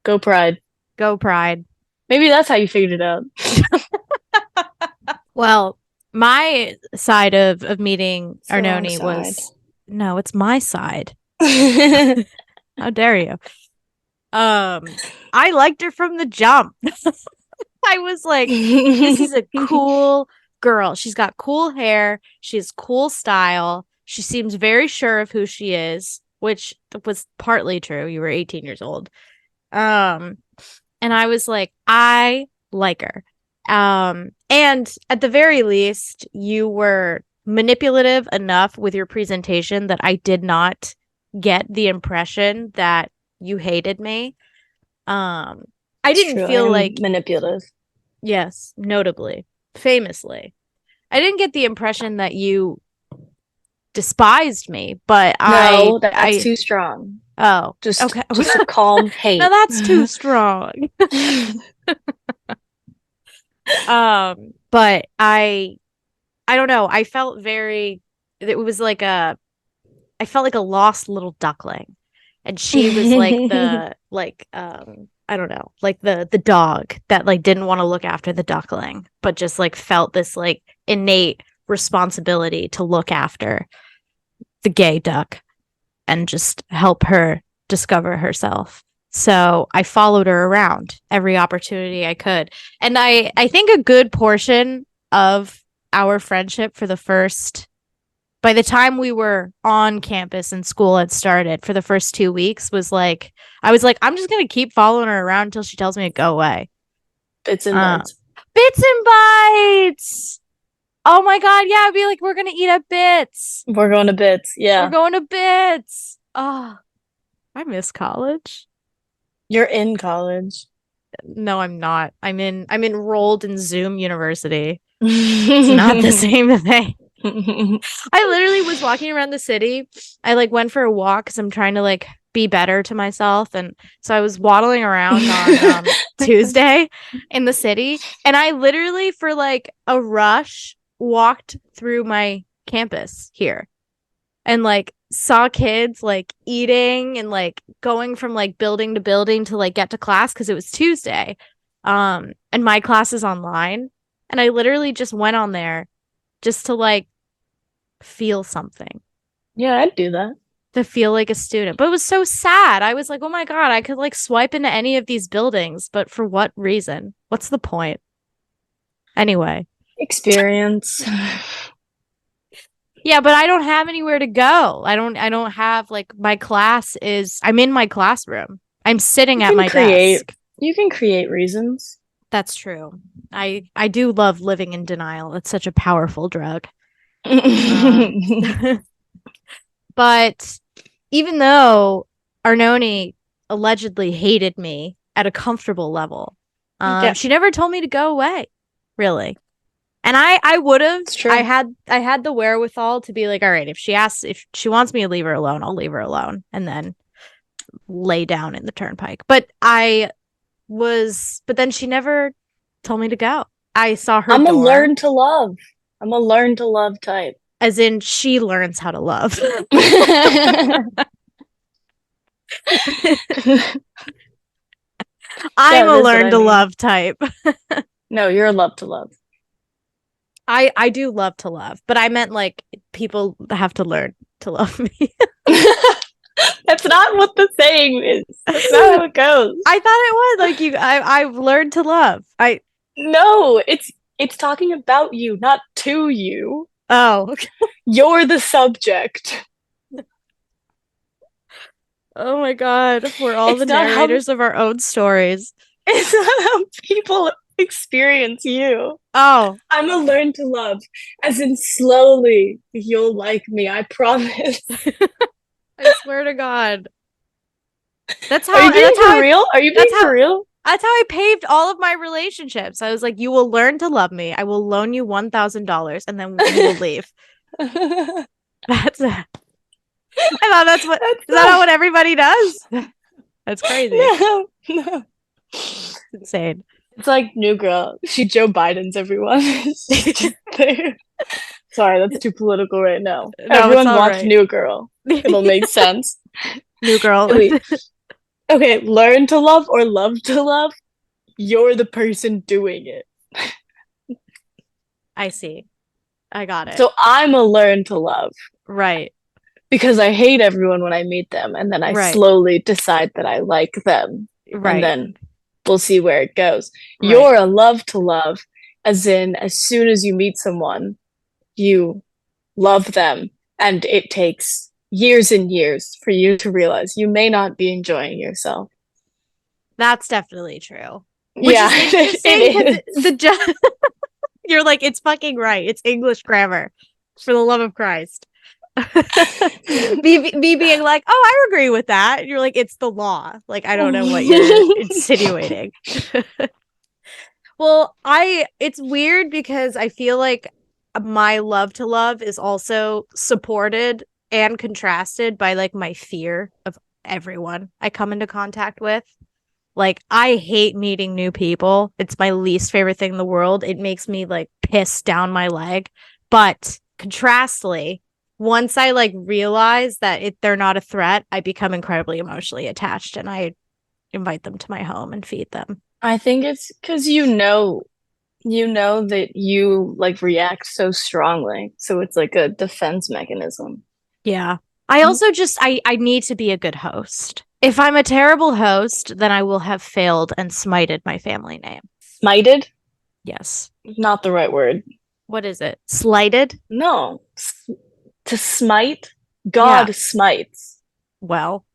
[SPEAKER 2] Go Pride.
[SPEAKER 1] Go Pride.
[SPEAKER 2] Maybe that's how you figured it out.
[SPEAKER 1] Well, my side of meeting
[SPEAKER 2] It's the wrong
[SPEAKER 1] Arnone
[SPEAKER 2] side.
[SPEAKER 1] was no, it's my side. How dare you? I liked her from the jump. I was like, this is a cool girl. She's got cool hair. She has cool style. She seems very sure of who she is, which was partly true. You were 18 years old. Um, and I was like, I like her. And at the very least, you were manipulative enough with your presentation that I did not get the impression that you hated me. Um, I
[SPEAKER 2] It's
[SPEAKER 1] didn't
[SPEAKER 2] true. I
[SPEAKER 1] feel
[SPEAKER 2] am
[SPEAKER 1] like,
[SPEAKER 2] manipulative.
[SPEAKER 1] yes, notably, famously, I didn't get the impression that you despised me, but
[SPEAKER 2] No, that's too strong.
[SPEAKER 1] oh,
[SPEAKER 2] Just
[SPEAKER 1] okay.
[SPEAKER 2] just a calm
[SPEAKER 1] Now
[SPEAKER 2] hate.
[SPEAKER 1] that's too strong. But I don't know. I felt very, it was like I felt like a lost little duckling. And she was like I don't know, like the dog that like didn't want to look after the duckling, but just like felt this like innate responsibility to look after the gay duck and just help her discover herself. So I followed her around every opportunity I could. And I think a good portion of our friendship for the first by the time we were on campus and school had started for the first 2 weeks was like I was like, I'm just gonna keep following her around until she tells me to go away.
[SPEAKER 2] Bits and
[SPEAKER 1] Uh,
[SPEAKER 2] bites.
[SPEAKER 1] Bits and bites. Oh my god, yeah, I'd be like, we're gonna eat at Bits.
[SPEAKER 2] We're going to bits.
[SPEAKER 1] We're
[SPEAKER 2] Yeah.
[SPEAKER 1] going to Bits. Oh, I miss college.
[SPEAKER 2] You're in college.
[SPEAKER 1] No, I'm not. I'm enrolled in Zoom University. It's not the same thing. I literally was walking around the city. I like went for a walk because I'm trying to like be better to myself. And so I was waddling around on Tuesday in the city. And I literally, for like a rush, walked through my campus here and like saw kids like eating and like going from like building to building to like get to class because it was Tuesday. And my class is online. And I literally just went on there just to like feel something,
[SPEAKER 2] Yeah, I'd do that.
[SPEAKER 1] to feel like a student. But it was so sad. I was like, oh my God, I could like swipe into any of these buildings, but for what reason? What's the point? Anyway.
[SPEAKER 2] Experience.
[SPEAKER 1] Yeah, but I don't have anywhere to go. I don't have like I'm in my classroom. I'm sitting
[SPEAKER 2] You
[SPEAKER 1] at
[SPEAKER 2] can
[SPEAKER 1] my
[SPEAKER 2] create
[SPEAKER 1] desk.
[SPEAKER 2] you can create reasons.
[SPEAKER 1] That's true. I do love living in denial. It's such a powerful drug. Um But even though Arnone allegedly hated me at a comfortable level,
[SPEAKER 2] Yeah,
[SPEAKER 1] she never told me to go away, really. And I would have.
[SPEAKER 2] it's true.
[SPEAKER 1] I had the wherewithal to be like, all right, if she wants me to leave her alone, I'll leave her alone, and then lay down in the turnpike. But then she never told me to go. I saw her
[SPEAKER 2] I'm a
[SPEAKER 1] door,
[SPEAKER 2] learn to love. I'm a learn to love type.
[SPEAKER 1] as in she learns how to love. I'm
[SPEAKER 2] Yeah,
[SPEAKER 1] a
[SPEAKER 2] that's what
[SPEAKER 1] learn
[SPEAKER 2] I
[SPEAKER 1] to
[SPEAKER 2] mean.
[SPEAKER 1] love type.
[SPEAKER 2] No, you're a love to love.
[SPEAKER 1] I do love to love, but I meant like people have to learn to love me.
[SPEAKER 2] That's not what the saying is. That's not how it goes.
[SPEAKER 1] I thought it was like I've learned to love.
[SPEAKER 2] No, it's talking about you, not to you.
[SPEAKER 1] Oh.
[SPEAKER 2] You're the subject.
[SPEAKER 1] Oh my god, we're all
[SPEAKER 2] It's
[SPEAKER 1] the
[SPEAKER 2] not how
[SPEAKER 1] narrators of our own stories.
[SPEAKER 2] it's not how people experience you.
[SPEAKER 1] Oh,
[SPEAKER 2] I'm a learn to love, as in slowly you'll like me. I promise.
[SPEAKER 1] I swear to God. That's
[SPEAKER 2] Are
[SPEAKER 1] how
[SPEAKER 2] you being
[SPEAKER 1] that's how
[SPEAKER 2] for
[SPEAKER 1] I
[SPEAKER 2] real? Are you being
[SPEAKER 1] that's how
[SPEAKER 2] for real?
[SPEAKER 1] that's how I paved all of my relationships. I was like, you will learn to love me. I will loan you $1,000 and then you will leave. That's it. I thought that's what
[SPEAKER 2] That's
[SPEAKER 1] is that not what everybody does? That's crazy.
[SPEAKER 2] no, no.
[SPEAKER 1] It's insane.
[SPEAKER 2] It's like New Girl. She Joe Biden's everyone. It's just there. Sorry, that's too political right now.
[SPEAKER 1] No, it's
[SPEAKER 2] Everyone
[SPEAKER 1] all
[SPEAKER 2] watch
[SPEAKER 1] right.
[SPEAKER 2] New Girl. It'll make sense.
[SPEAKER 1] New girl.
[SPEAKER 2] Wait. Okay, learn to love or love to love. You're the person doing it.
[SPEAKER 1] I see. I got it.
[SPEAKER 2] So I'm a learn to love
[SPEAKER 1] Right.
[SPEAKER 2] because I hate everyone when I meet them, and then I
[SPEAKER 1] Right.
[SPEAKER 2] slowly decide that I like them, and
[SPEAKER 1] Right.
[SPEAKER 2] then we'll see where it goes.
[SPEAKER 1] Right.
[SPEAKER 2] You're a love to love, as in, as soon as you meet someone, you love them, and it takes years and years for you to realize you may not be enjoying yourself.
[SPEAKER 1] That's definitely true. Which
[SPEAKER 2] Yeah,
[SPEAKER 1] is interesting
[SPEAKER 2] it is.
[SPEAKER 1] because you're like, it's fucking right. It's English grammar. For the love of Christ. me being like, oh, I agree with that. And you're like, it's the law. Like, I don't know what you're insinuating. Well, it's weird because I feel like my love to love is also supported and contrasted by like my fear of everyone I come into contact with. Like, I hate meeting new people. It's my least favorite thing in the world. It makes me like piss down my leg. But contrastly, once I like realize that they're not a threat, I become incredibly emotionally attached and I invite them to my home and feed them.
[SPEAKER 2] I think it's because you know that you like react so strongly, so it's like a defense mechanism.
[SPEAKER 1] Yeah. I also just I need to be a good host. If I'm a terrible host, then I will have failed and smited my family name.
[SPEAKER 2] Smited?
[SPEAKER 1] Yes.
[SPEAKER 2] Not the right word.
[SPEAKER 1] What is it? Slighted?
[SPEAKER 2] No. To smite?
[SPEAKER 1] Yeah.
[SPEAKER 2] God smites.
[SPEAKER 1] Well.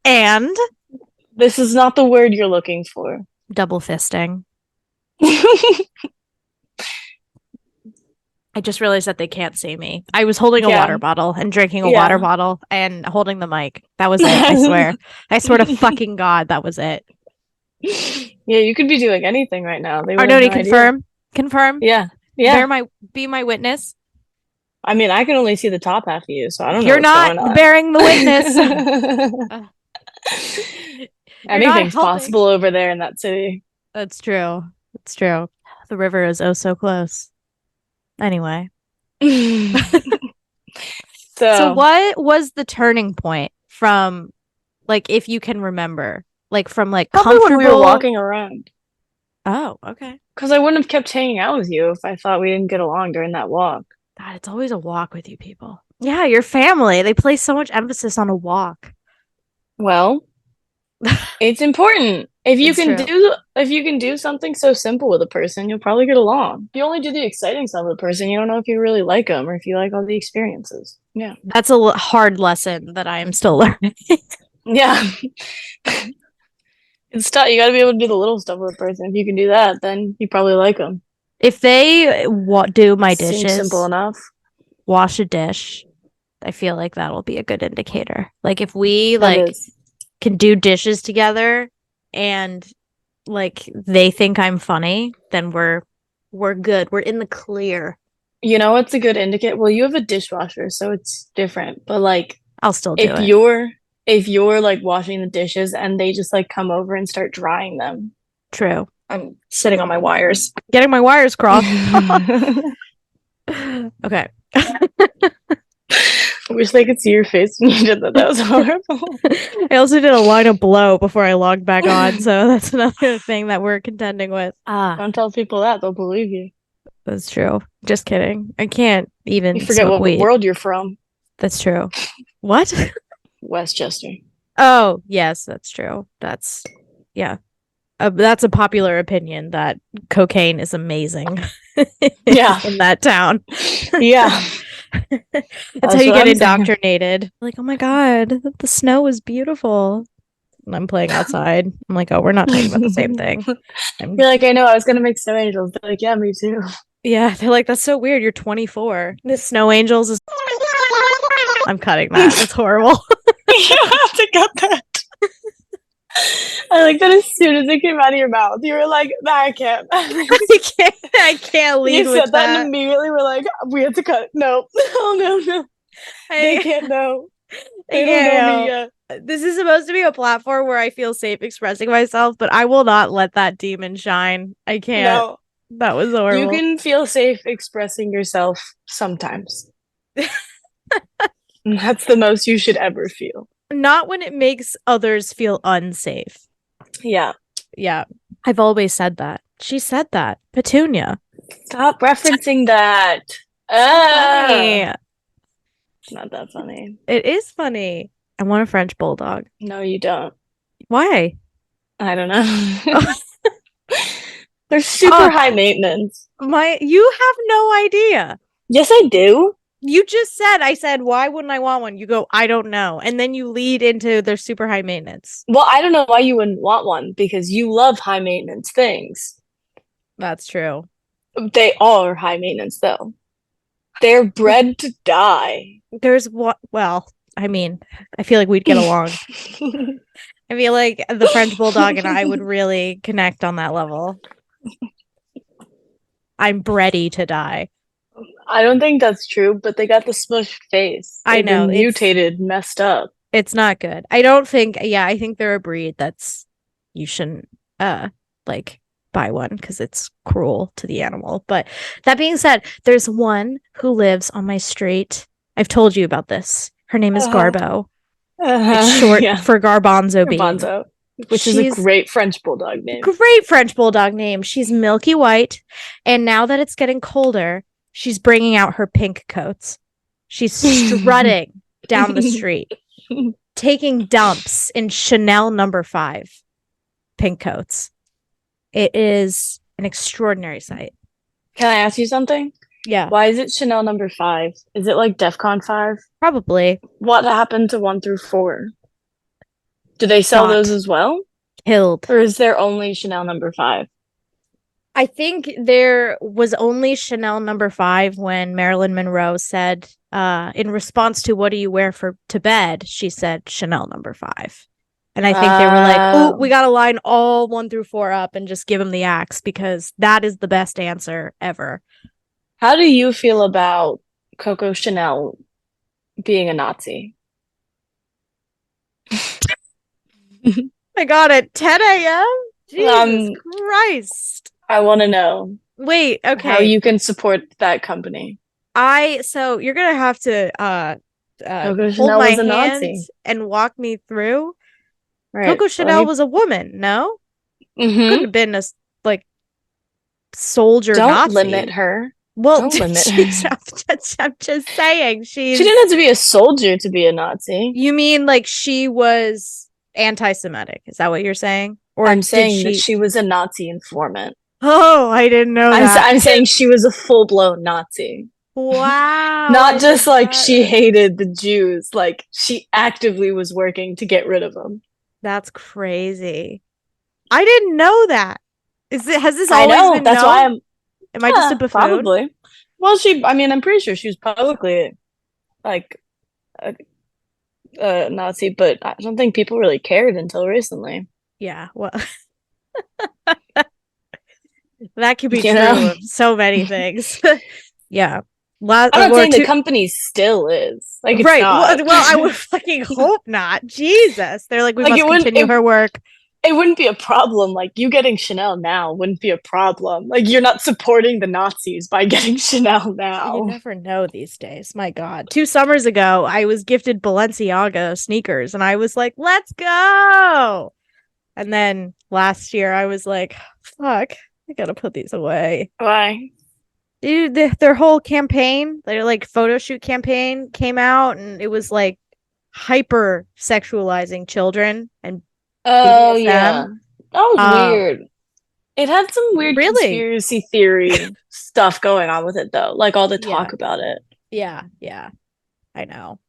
[SPEAKER 1] And
[SPEAKER 2] This is not the word you're looking for.
[SPEAKER 1] double fisting. I just realized that they can't see me. I was holding a water bottle and drinking a water bottle and holding the mic. That was it. I swear. I swear to fucking God, that was it.
[SPEAKER 2] Yeah, you could be doing anything right now. They would
[SPEAKER 1] Arnone,
[SPEAKER 2] have no
[SPEAKER 1] confirm.
[SPEAKER 2] idea.
[SPEAKER 1] Confirm.
[SPEAKER 2] Yeah. Yeah.
[SPEAKER 1] Be my witness.
[SPEAKER 2] I mean, I can only see the top half of you, so I don't know
[SPEAKER 1] You're
[SPEAKER 2] what's
[SPEAKER 1] not
[SPEAKER 2] going on.
[SPEAKER 1] bearing the witness.
[SPEAKER 2] Anything's possible over there in that city.
[SPEAKER 1] That's true. It's true. The river is oh so close. Anyway. So what was the turning point from, like, if you can remember, like from like
[SPEAKER 2] probably
[SPEAKER 1] comfortable
[SPEAKER 2] when we were walking around?
[SPEAKER 1] Oh, okay.
[SPEAKER 2] Because I wouldn't have kept hanging out with you if I thought we didn't get along during that walk.
[SPEAKER 1] God, it's always a walk with you people. Yeah, your family. They place so much emphasis on a walk.
[SPEAKER 2] Well, it's important. If you
[SPEAKER 1] It's
[SPEAKER 2] can
[SPEAKER 1] true.
[SPEAKER 2] if you can do something so simple with a person, you'll probably get along. If you only do the exciting stuff with a person, you don't know if you really like them or if you like all the experiences. Yeah.
[SPEAKER 1] That's a hard lesson that I am still learning.
[SPEAKER 2] Yeah. It's tough. You got to be able to do the little stuff with a person. If you can do that, then you probably like them.
[SPEAKER 1] If they do my dishes,
[SPEAKER 2] seems simple enough.
[SPEAKER 1] Wash a dish, I feel like that'll be a good indicator. Like if we can do dishes together and like they think I'm funny, then we're good. We're in the clear.
[SPEAKER 2] You know what's a good indicator? Well, you have a dishwasher, so it's different. But like
[SPEAKER 1] I'll still do it.
[SPEAKER 2] If you're like washing the dishes and they just like come over and start drying them.
[SPEAKER 1] True.
[SPEAKER 2] I'm sitting on my wires.
[SPEAKER 1] Getting my wires crossed. Okay.
[SPEAKER 2] I wish they could see your face when you did that. That was horrible.
[SPEAKER 1] I also did a line of blow before I logged back on, so that's another thing that we're contending with.
[SPEAKER 2] Don't tell people that; they'll believe you.
[SPEAKER 1] That's true. Just kidding. I can't even.
[SPEAKER 2] You forget what world you're from.
[SPEAKER 1] That's true. What?
[SPEAKER 2] Westchester.
[SPEAKER 1] Oh, yes, that's true. That's that's a popular opinion that cocaine is amazing.
[SPEAKER 2] Yeah,
[SPEAKER 1] in that town.
[SPEAKER 2] Yeah.
[SPEAKER 1] That's how you get indoctrinated. Like, oh my God, the snow is beautiful. And I'm playing outside. I'm like, oh, we're not talking about the same thing.
[SPEAKER 2] You're like, I know, I was going to make snow angels. They're like, yeah, me too.
[SPEAKER 1] Yeah, they're like, that's so weird. You're 24. This snow angels is. I'm cutting that. That's horrible.
[SPEAKER 2] You have to cut that. I like that as soon as it came out of your mouth, you were like, nah, I can't.
[SPEAKER 1] I can't leave
[SPEAKER 2] you
[SPEAKER 1] with
[SPEAKER 2] said that and immediately we're like, we have to cut it. No. Oh, no. They can't know. They don't know me yet.
[SPEAKER 1] This is supposed to be a platform where I feel safe expressing myself, but I will not let that demon shine. I can't. No. That was horrible.
[SPEAKER 2] You can feel safe expressing yourself sometimes. That's the most you should ever feel.
[SPEAKER 1] Not when it makes others feel unsafe.
[SPEAKER 2] Yeah.
[SPEAKER 1] Yeah. I've always said that. She said that. Petunia.
[SPEAKER 2] Stop referencing that.
[SPEAKER 1] Funny.
[SPEAKER 2] It's not that funny.
[SPEAKER 1] It is funny. I want a French bulldog.
[SPEAKER 2] No, you don't.
[SPEAKER 1] Why?
[SPEAKER 2] I don't know. They're super high maintenance.
[SPEAKER 1] You have no idea.
[SPEAKER 2] Yes, I do.
[SPEAKER 1] You just said, I said, why wouldn't I want one? You go, I don't know. And then you lead into their super high maintenance.
[SPEAKER 2] Well, I don't know why you wouldn't want one because you love high maintenance things.
[SPEAKER 1] That's true.
[SPEAKER 2] They are high maintenance though. They're bred to die.
[SPEAKER 1] There's what, well, I mean, I feel like we'd get along. I feel like the French bulldog and I would really connect on that level. I'm ready to die.
[SPEAKER 2] I don't think that's true, but they got the smushed face.
[SPEAKER 1] I know.
[SPEAKER 2] Been mutated, messed up.
[SPEAKER 1] It's not good. I don't think, I think they're a breed that's, you shouldn't, like, buy one because it's cruel to the animal. But that being said, there's one who lives on my street. I've told you about this. Her name is Garbo. It's short for Garbanzo bean.
[SPEAKER 2] Garbanzo, which is a great French bulldog name.
[SPEAKER 1] Great French bulldog name. She's milky white. And now that it's getting colder, she's bringing out her pink coats. She's strutting down the street, taking dumps in Chanel No. 5 pink coats. It is an extraordinary sight.
[SPEAKER 2] Can I ask you something?
[SPEAKER 1] Yeah.
[SPEAKER 2] Why is it Chanel No. 5? Is it like DEFCON 5?
[SPEAKER 1] Probably.
[SPEAKER 2] What happened to 1 through 4? Do they sell those as well?
[SPEAKER 1] Killed.
[SPEAKER 2] Or is there only Chanel No. 5?
[SPEAKER 1] I think there was only Chanel No. 5 when Marilyn Monroe said, in response to what do you wear to bed, she said Chanel No. 5. And I think they were like, oh, we got to line all 1 through 4 up and just give them the axe because that is the best answer ever.
[SPEAKER 2] How do you feel about Coco Chanel being a Nazi?
[SPEAKER 1] I got it. 10 a.m.? Jesus Christ.
[SPEAKER 2] I want to know.
[SPEAKER 1] Wait, okay.
[SPEAKER 2] How you can support that company.
[SPEAKER 1] So you're going to have to
[SPEAKER 2] Coco
[SPEAKER 1] hold
[SPEAKER 2] Chanel
[SPEAKER 1] my
[SPEAKER 2] was a
[SPEAKER 1] hand
[SPEAKER 2] Nazi.
[SPEAKER 1] and walk me through.
[SPEAKER 2] Right.
[SPEAKER 1] Coco Chanel was a woman, no?
[SPEAKER 2] Mm-hmm.
[SPEAKER 1] Couldn't have been a, soldier
[SPEAKER 2] Don't
[SPEAKER 1] Nazi.
[SPEAKER 2] limit her.
[SPEAKER 1] Well,
[SPEAKER 2] don't limit her.
[SPEAKER 1] I'm just saying. She
[SPEAKER 2] didn't have to be a soldier to be a Nazi.
[SPEAKER 1] You mean like she was anti-Semitic? Is that what you're saying? Or
[SPEAKER 2] I'm saying that she was a Nazi informant.
[SPEAKER 1] Oh, I didn't know that.
[SPEAKER 2] I'm saying she was a full-blown Nazi.
[SPEAKER 1] Wow.
[SPEAKER 2] Not just like she hated the Jews. Like she actively was working to get rid of them.
[SPEAKER 1] That's crazy. I didn't know that. Has this always been
[SPEAKER 2] that's
[SPEAKER 1] known?
[SPEAKER 2] why I'm...
[SPEAKER 1] Am I just a buffoon?
[SPEAKER 2] Probably. Well, I'm pretty sure she was publicly like a Nazi, but I don't think people really cared until recently.
[SPEAKER 1] Yeah, well, that could be true of so many things. Yeah.
[SPEAKER 2] I'm not saying the company still is. Like, it's
[SPEAKER 1] right.
[SPEAKER 2] not.
[SPEAKER 1] Well, I would fucking hope not. Jesus. They're like, we must continue her work.
[SPEAKER 2] It wouldn't be a problem. Like, you getting Chanel now wouldn't be a problem. Like, you're not supporting the Nazis by getting Chanel now.
[SPEAKER 1] You never know these days. My God. 2 summers ago, I was gifted Balenciaga sneakers, and I was like, let's go. And then last year, I was like, fuck, I gotta put these away.
[SPEAKER 2] Why?
[SPEAKER 1] Dude, their whole campaign, their like photo shoot campaign came out, and it was like hyper sexualizing children and
[SPEAKER 2] oh yeah, that was weird. It had some weird conspiracy theory stuff going on with it though, like all the talk about it.
[SPEAKER 1] Yeah, I know,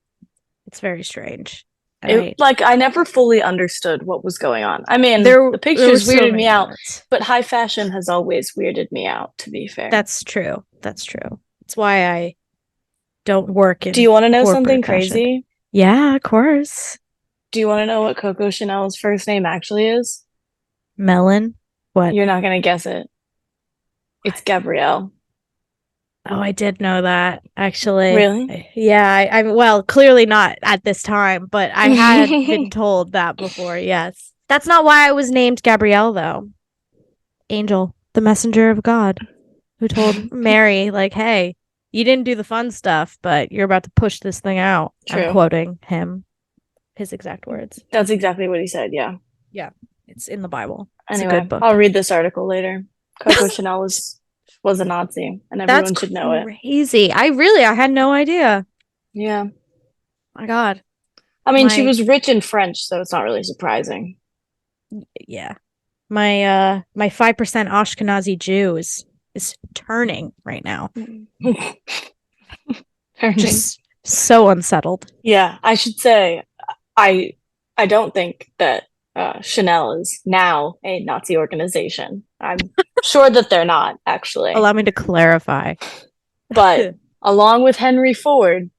[SPEAKER 1] it's very strange.
[SPEAKER 2] I never fully understood what was going on. I mean, the pictures weirded me out, but high fashion has always weirded me out, to be fair.
[SPEAKER 1] That's true. That's why I don't work in.
[SPEAKER 2] Do you want to know something crazy?
[SPEAKER 1] Yeah, of course.
[SPEAKER 2] Do you want to know what Coco Chanel's first name actually is?
[SPEAKER 1] Melon? What?
[SPEAKER 2] You're not going to guess it. It's Gabrielle.
[SPEAKER 1] Oh, I did know that, actually.
[SPEAKER 2] Really?
[SPEAKER 1] Yeah, I'm well, clearly not at this time, but I had been told that before, yes. That's not why I was named Gabrielle, though. Angel, the messenger of God, who told Mary, like, hey, you didn't do the fun stuff, but you're about to push this thing out.
[SPEAKER 2] True.
[SPEAKER 1] I'm quoting him, his exact words.
[SPEAKER 2] That's exactly what he said, yeah.
[SPEAKER 1] Yeah, it's in the Bible. It's a good
[SPEAKER 2] Anyway,
[SPEAKER 1] book.
[SPEAKER 2] I'll read this article later. Coco Chanel was a Nazi, and everyone should know it.
[SPEAKER 1] Crazy. I had no idea.
[SPEAKER 2] Yeah.
[SPEAKER 1] My God.
[SPEAKER 2] I mean, she was rich in French, so it's not really surprising.
[SPEAKER 1] Yeah. My 5% Ashkenazi Jew is turning right now.
[SPEAKER 2] Turning.
[SPEAKER 1] Just so unsettled.
[SPEAKER 2] Yeah, I should say I don't think that Chanel is now a Nazi organization. I'm sure that they're not, actually.
[SPEAKER 1] Allow me to clarify.
[SPEAKER 2] But along with Henry Ford,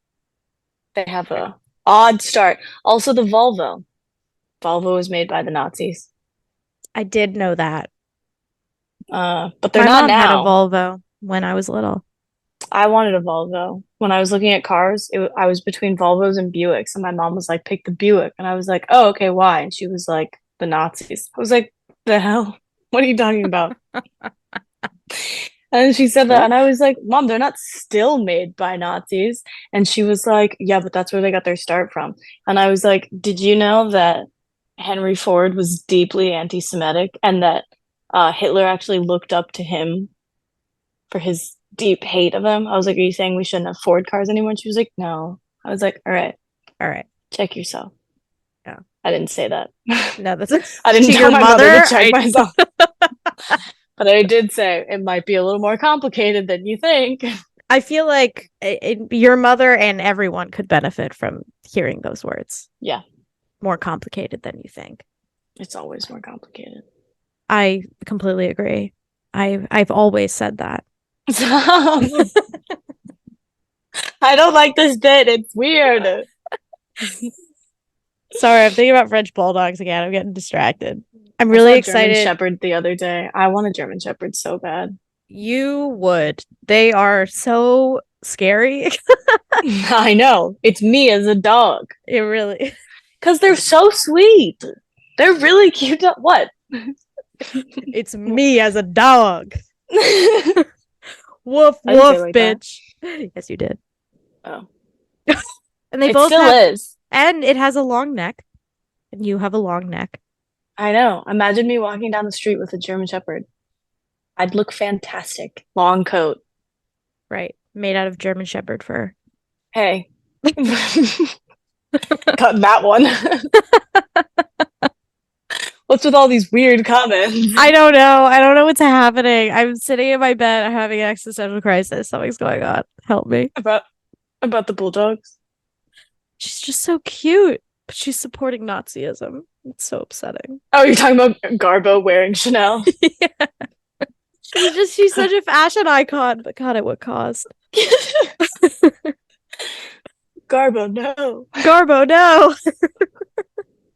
[SPEAKER 2] they have a odd start. Also, the Volvo. Volvo was made by the Nazis.
[SPEAKER 1] I did know that.
[SPEAKER 2] But they're
[SPEAKER 1] My
[SPEAKER 2] not
[SPEAKER 1] mom
[SPEAKER 2] now.
[SPEAKER 1] had a Volvo when I was little.
[SPEAKER 2] I wanted a Volvo. When I was looking at cars, I was between Volvos and Buicks, and my mom was like, pick the Buick. And I was like, oh, okay, why? And she was like, the Nazis. I was like, the hell? What are you talking about? And she said that, and I was like, Mom, they're not still made by Nazis. And she was like, yeah, but that's where they got their start from. And I was like, did you know that Henry Ford was deeply anti-Semitic and that Hitler actually looked up to him for his deep hate of him? I was like, are you saying we shouldn't have Ford cars anymore? And she was like, no. I was like, all right, check yourself.
[SPEAKER 1] Yeah,
[SPEAKER 2] I didn't say that.
[SPEAKER 1] No, that's
[SPEAKER 2] I didn't tell my mother to check myself. But I did say it might be a little more complicated than you think.
[SPEAKER 1] I feel like your mother and everyone could benefit from hearing those words.
[SPEAKER 2] Yeah,
[SPEAKER 1] more complicated than you think.
[SPEAKER 2] It's always more complicated.
[SPEAKER 1] I completely agree. I've always said that.
[SPEAKER 2] I don't like this bit. It's weird.
[SPEAKER 1] Sorry, I'm thinking about French bulldogs again. I'm getting distracted. I'm really excited.
[SPEAKER 2] German Shepherd the other day. I want a German Shepherd so bad.
[SPEAKER 1] You would. They are so scary.
[SPEAKER 2] I know. It's me as a dog.
[SPEAKER 1] It really.
[SPEAKER 2] Because they're so sweet. They're really cute. What?
[SPEAKER 1] It's me as a dog. Woof, woof, bitch. That. Yes, you did.
[SPEAKER 2] Oh.
[SPEAKER 1] And they both still is. And it has a long neck. And you have a long neck.
[SPEAKER 2] I know. Imagine me walking down the street with a German Shepherd. I'd look fantastic. Long coat.
[SPEAKER 1] Right. Made out of German Shepherd fur.
[SPEAKER 2] Hey. Cutting that one. What's with all these weird comments?
[SPEAKER 1] I don't know. I don't know what's happening. I'm sitting in my bed. I'm having an existential crisis. Something's going on. Help me.
[SPEAKER 2] About the bulldogs? She's
[SPEAKER 1] just so cute. But she's supporting Nazism. It's so upsetting.
[SPEAKER 2] Oh, you're talking about Garbo wearing Chanel?
[SPEAKER 1] Yeah. She's such a fashion icon, but God, at what cost?
[SPEAKER 2] Garbo, no.
[SPEAKER 1] Garbo, no.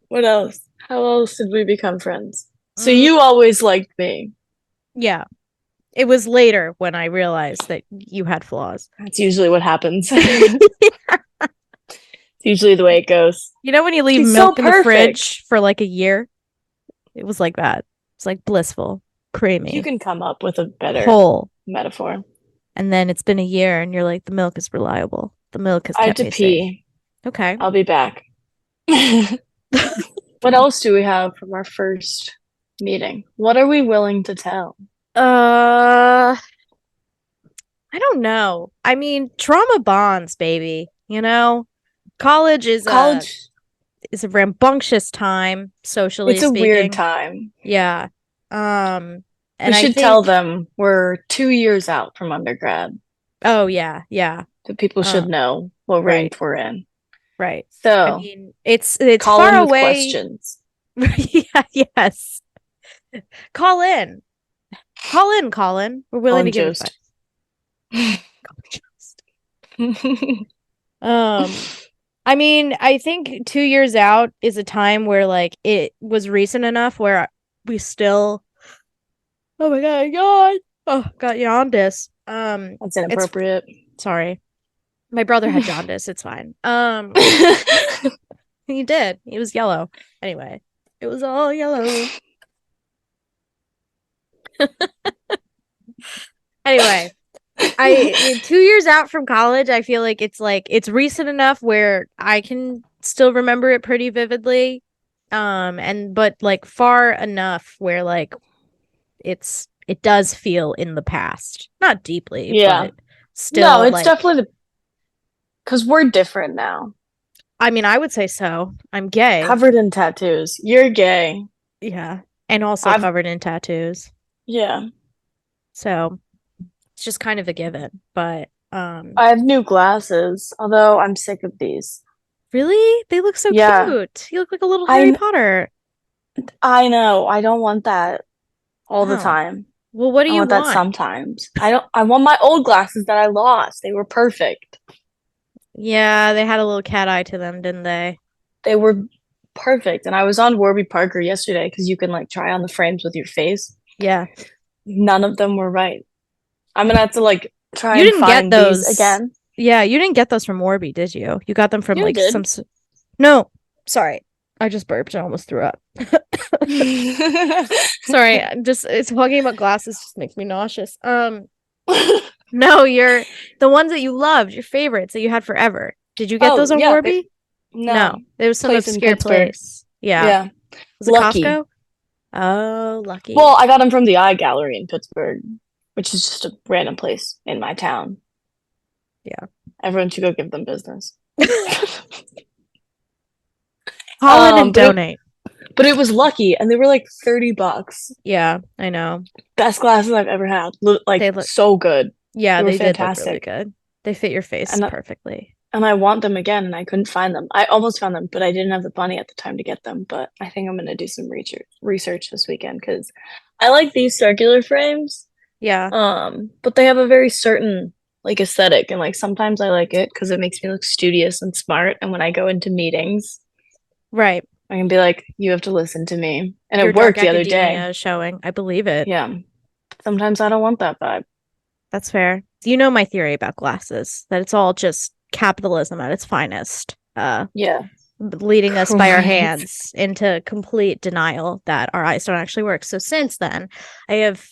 [SPEAKER 2] What else? How else did we become friends? So you always liked me.
[SPEAKER 1] Yeah. It was later when I realized that you had flaws.
[SPEAKER 2] That's usually what happens. It's usually the way it goes.
[SPEAKER 1] You know when you leave milk in the fridge for like a year? It was like that. It's like blissful, creamy.
[SPEAKER 2] You can come up with a better metaphor.
[SPEAKER 1] And then it's been a year and you're like, the milk is reliable. The milk has kept me safe. I have to pee. Okay.
[SPEAKER 2] I'll be back. What else do we have from our first meeting? What are we willing to tell?
[SPEAKER 1] I don't know. I mean, trauma bonds, baby. You know, college is a rambunctious time, socially speaking.
[SPEAKER 2] It's a weird time.
[SPEAKER 1] Yeah.
[SPEAKER 2] And we should tell them we're 2 years out from undergrad.
[SPEAKER 1] Oh yeah, yeah.
[SPEAKER 2] So people should know what rank we're in.
[SPEAKER 1] Right.
[SPEAKER 2] So
[SPEAKER 1] I mean, it's far away. Questions. Yeah. Yes. Call in, Colin. We're willing to give advice. I mean, I think 2 years out is a time where like it was recent enough where we still. Oh my God, yawn. Oh, got jaundice.
[SPEAKER 2] That's inappropriate.
[SPEAKER 1] Sorry. My brother had jaundice. It's fine. He did. He was yellow. Anyway, it was all yellow. Anyway, 2 years out from college, I feel like it's recent enough where I can still remember it pretty vividly. But like far enough where like it does feel in the past. Not deeply,
[SPEAKER 2] Yeah.
[SPEAKER 1] but
[SPEAKER 2] No,
[SPEAKER 1] still
[SPEAKER 2] it's
[SPEAKER 1] like
[SPEAKER 2] definitely because we're different now.
[SPEAKER 1] I mean, I would say so. I'm gay.
[SPEAKER 2] Covered in tattoos. You're gay.
[SPEAKER 1] Yeah. And also
[SPEAKER 2] I've
[SPEAKER 1] covered in tattoos.
[SPEAKER 2] yeah.
[SPEAKER 1] So it's just kind of a given. But
[SPEAKER 2] I have new glasses, although I'm sick of these.
[SPEAKER 1] really? They look so
[SPEAKER 2] Yeah.
[SPEAKER 1] cute. You look like a little Harry
[SPEAKER 2] I
[SPEAKER 1] Potter.
[SPEAKER 2] I know. I don't want that all the
[SPEAKER 1] Oh.
[SPEAKER 2] time.
[SPEAKER 1] Well, what do
[SPEAKER 2] I
[SPEAKER 1] you
[SPEAKER 2] want that
[SPEAKER 1] want?
[SPEAKER 2] sometimes. I want my old glasses that I lost. They were perfect.
[SPEAKER 1] Yeah, they had a little cat eye to them, didn't they?
[SPEAKER 2] They were perfect. And I was on Warby Parker yesterday because you can like try on the frames with your face.
[SPEAKER 1] Yeah.
[SPEAKER 2] None of them were right. I'm gonna have to like try
[SPEAKER 1] You
[SPEAKER 2] and
[SPEAKER 1] didn't get
[SPEAKER 2] find these
[SPEAKER 1] those.
[SPEAKER 2] again.
[SPEAKER 1] Yeah, you didn't get those from Warby, did you? You got them from
[SPEAKER 2] You
[SPEAKER 1] like
[SPEAKER 2] did.
[SPEAKER 1] No, sorry. I just burped and almost threw up. Sorry, I'm just it's talking about glasses just makes me nauseous. No, you're the ones that you loved, your favorites that you had forever. Did you get
[SPEAKER 2] Oh
[SPEAKER 1] those on
[SPEAKER 2] yeah,
[SPEAKER 1] Warby? No,
[SPEAKER 2] no.
[SPEAKER 1] it was some
[SPEAKER 2] Place in
[SPEAKER 1] obscure
[SPEAKER 2] Pittsburgh.
[SPEAKER 1] place. Yeah.
[SPEAKER 2] Yeah.
[SPEAKER 1] Was it
[SPEAKER 2] Lucky.
[SPEAKER 1] Costco? Oh, lucky.
[SPEAKER 2] Well, I got them from the Eye Gallery in Pittsburgh, which is just a random place in my town.
[SPEAKER 1] Yeah.
[SPEAKER 2] Everyone should go give them business.
[SPEAKER 1] Call in and
[SPEAKER 2] But
[SPEAKER 1] donate.
[SPEAKER 2] it was Lucky, and they were like $30.
[SPEAKER 1] Yeah, I know.
[SPEAKER 2] Best glasses I've ever had. Like
[SPEAKER 1] They look
[SPEAKER 2] so good.
[SPEAKER 1] Yeah,
[SPEAKER 2] They were
[SPEAKER 1] they did look really
[SPEAKER 2] fantastic.
[SPEAKER 1] good. They fit your face
[SPEAKER 2] And
[SPEAKER 1] perfectly.
[SPEAKER 2] and I want them again, and I couldn't find them. I almost found them, but I didn't have the money at the time to get them. But I think I'm gonna do some research this weekend because I like these circular frames.
[SPEAKER 1] Yeah.
[SPEAKER 2] But they have a very certain like aesthetic, and like sometimes I like it because it makes me look studious and smart. And when I go into meetings,
[SPEAKER 1] Right.
[SPEAKER 2] I can be like, "You have to listen to me," and
[SPEAKER 1] Your
[SPEAKER 2] it
[SPEAKER 1] dark
[SPEAKER 2] worked the other day.
[SPEAKER 1] academia is showing. I believe it.
[SPEAKER 2] Yeah. Sometimes I don't want that vibe.
[SPEAKER 1] That's fair. You know my theory about glasses, that it's all just capitalism at its finest.
[SPEAKER 2] Yeah.
[SPEAKER 1] Leading us by our
[SPEAKER 2] Correct.
[SPEAKER 1] hands into complete denial that our eyes don't actually work. So since then, I have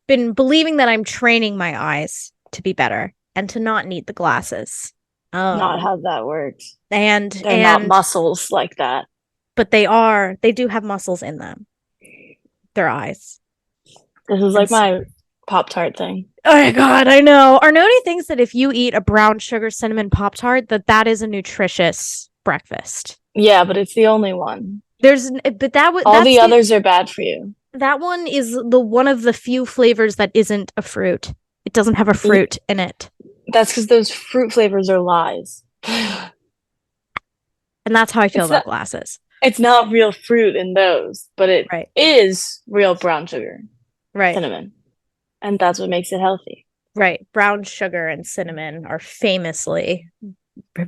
[SPEAKER 1] been believing that I'm training my eyes to be better and to not need the glasses.
[SPEAKER 2] Not how that works.
[SPEAKER 1] And
[SPEAKER 2] They're not muscles like that.
[SPEAKER 1] but they do have muscles in them. Their eyes.
[SPEAKER 2] This is like my Pop-Tart thing.
[SPEAKER 1] Oh my god, I know. Arnone thinks that if you eat a brown sugar cinnamon Pop-Tart, that is a nutritious breakfast.
[SPEAKER 2] Yeah, but it's the only one.
[SPEAKER 1] All
[SPEAKER 2] the others are bad for you.
[SPEAKER 1] That one is the one of the few flavors that isn't a fruit. It doesn't have a fruit in it.
[SPEAKER 2] That's because those fruit flavors are lies.
[SPEAKER 1] And that's how I feel about glasses.
[SPEAKER 2] It's not real fruit in those, but it is real brown sugar.
[SPEAKER 1] Right.
[SPEAKER 2] Cinnamon. And that's what makes it healthy.
[SPEAKER 1] Right. Brown sugar and cinnamon are famously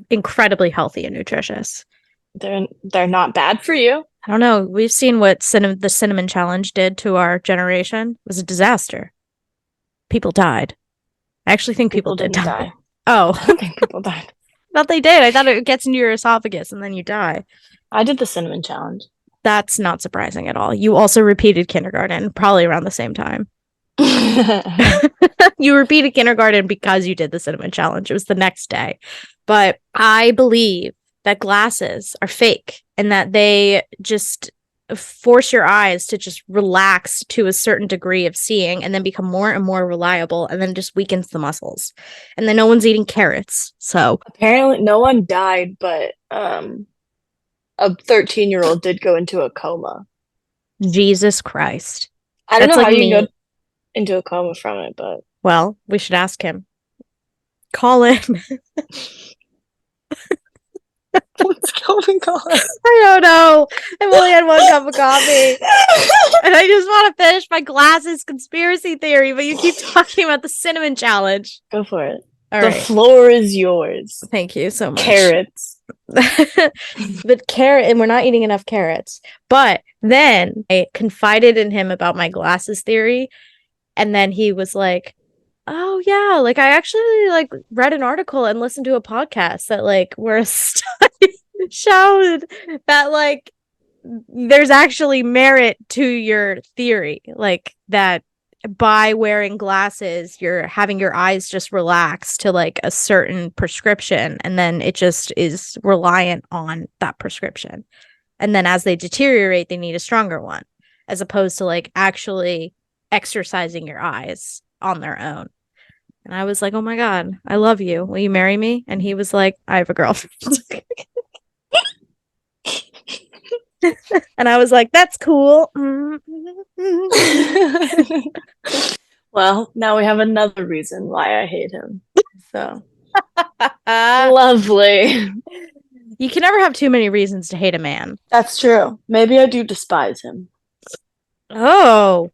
[SPEAKER 1] incredibly healthy and nutritious.
[SPEAKER 2] They're not bad for you.
[SPEAKER 1] I don't know. We've seen what the cinnamon challenge did to our generation. It was a disaster. People died. I actually think people did die. Oh.
[SPEAKER 2] I don't think people died.
[SPEAKER 1] I thought they did. I thought it gets into your esophagus and then you die.
[SPEAKER 2] I did the cinnamon challenge.
[SPEAKER 1] That's not surprising at all. You also repeated kindergarten probably around the same time. You repeated kindergarten because you did the cinnamon challenge. It was the next day. But I believe that glasses are fake and that they just force your eyes to just relax to a certain degree of seeing and then become more and more reliable and then just weakens the muscles. And then no one's eating carrots. So
[SPEAKER 2] apparently no one died, but a 13-year-old did go into a coma.
[SPEAKER 1] Jesus Christ.
[SPEAKER 2] I don't know how you go into a coma from it, but
[SPEAKER 1] well, we should ask him. Call in.
[SPEAKER 2] What's going on?
[SPEAKER 1] I don't know. I've only had one cup of coffee. And I just want to finish my glasses conspiracy theory, but you keep talking about the cinnamon challenge.
[SPEAKER 2] Go for it.
[SPEAKER 1] The
[SPEAKER 2] floor is yours.
[SPEAKER 1] Thank you so much.
[SPEAKER 2] Carrots.
[SPEAKER 1] But and we're not eating enough carrots. But then I confided in him about my glasses theory. And then he was like, oh yeah, like I actually like read an article and listened to a podcast that like where a study showed that like there's actually merit to your theory, like that by wearing glasses you're having your eyes just relax to like a certain prescription and then it just is reliant on that prescription. And then as they deteriorate, they need a stronger one, as opposed to like actually exercising your eyes on their own. And I was like, oh my God, I love you. Will you marry me? And he was like, I have a girlfriend. And I was like, that's cool.
[SPEAKER 2] Well, now we have another reason why I hate him. So lovely.
[SPEAKER 1] You can never have too many reasons to hate a man.
[SPEAKER 2] That's true. Maybe I do despise him.
[SPEAKER 1] Oh,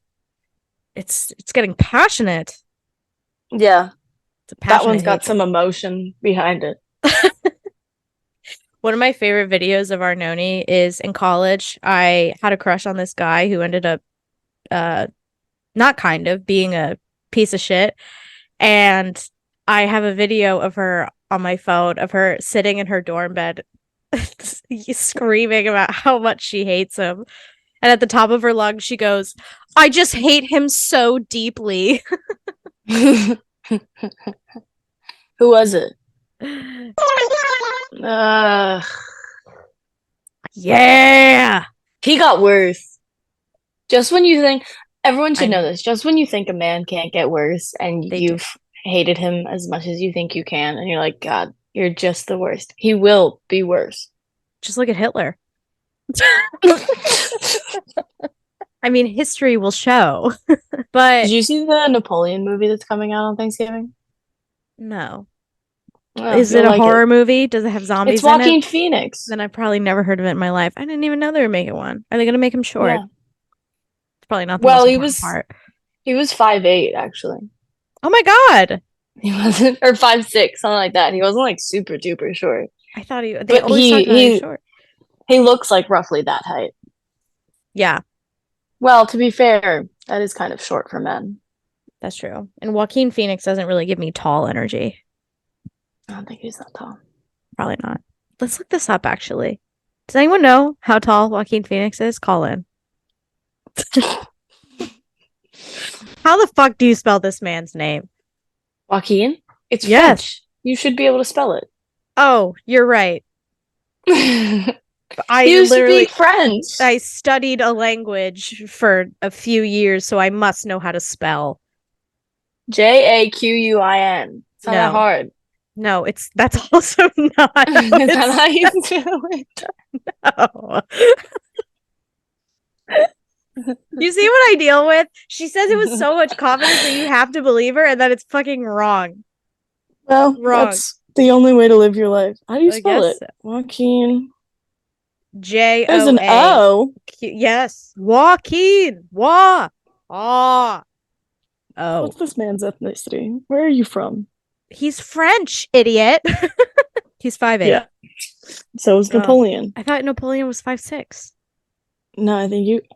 [SPEAKER 1] it's getting passionate.
[SPEAKER 2] Yeah.
[SPEAKER 1] It's a passionate
[SPEAKER 2] that one's got
[SPEAKER 1] hatred.
[SPEAKER 2] some emotion behind it.
[SPEAKER 1] One of my favorite videos of our noni is in college. I had a crush on this guy who ended up not kind of being a piece of shit. And I have a video of her on my phone of her sitting in her dorm bed screaming about how much she hates him. And at the top of her lungs, she goes, I just hate him so deeply.
[SPEAKER 2] Who was it?
[SPEAKER 1] Yeah.
[SPEAKER 2] He got worse. Just when you think, everyone should know this, just when you think a man can't get worse and you've hated him as much as you think you can, and you're like, God, you're just the worst. He will be worse.
[SPEAKER 1] Just look at Hitler. I mean, history will show. But
[SPEAKER 2] did you see the Napoleon movie that's coming out on Thanksgiving?
[SPEAKER 1] No.
[SPEAKER 2] Oh,
[SPEAKER 1] is it a horror movie? Does it have zombies
[SPEAKER 2] in it? It's Joaquin
[SPEAKER 1] in
[SPEAKER 2] Phoenix.
[SPEAKER 1] Then I've probably never heard of it in my life. I didn't even know they were making one. Are they going to make him short? Yeah. It's probably not the most important part.
[SPEAKER 2] He was 5'8", actually.
[SPEAKER 1] Oh my God.
[SPEAKER 2] He wasn't, or 5'6", something like that. He wasn't like super duper short.
[SPEAKER 1] I thought they always talked about him short.
[SPEAKER 2] He looks like roughly that height.
[SPEAKER 1] Yeah.
[SPEAKER 2] Well, to be fair, that is kind of short for men.
[SPEAKER 1] That's true. And Joaquin Phoenix doesn't really give me tall energy.
[SPEAKER 2] I don't think he's that tall.
[SPEAKER 1] Probably not. Let's look this up, actually. Does anyone know how tall Joaquin Phoenix is? Call in. How the fuck do you spell this man's name?
[SPEAKER 2] Joaquin? It's French. You should be able to spell it.
[SPEAKER 1] Oh, you're right.
[SPEAKER 2] I used to speak French.
[SPEAKER 1] I studied a language for a few years, so I must know how to spell.
[SPEAKER 2] Jaquin. It's not that hard.
[SPEAKER 1] No, that's also not.
[SPEAKER 2] Is that how you do it?
[SPEAKER 1] No. You see what I deal with? She says it with so much confidence that you have to believe her, and that it's fucking wrong.
[SPEAKER 2] Well, that's the only way to live your life. How do you spell it? So. Joaquin.
[SPEAKER 1] J-O-A.
[SPEAKER 2] There's an O.
[SPEAKER 1] Yes. Joaquin. Oh.
[SPEAKER 2] What's this man's ethnicity? Where are you from?
[SPEAKER 1] He's French, idiot. He's 5'8".
[SPEAKER 2] Yeah. So is Napoleon.
[SPEAKER 1] I thought Napoleon was 5'6".
[SPEAKER 2] No,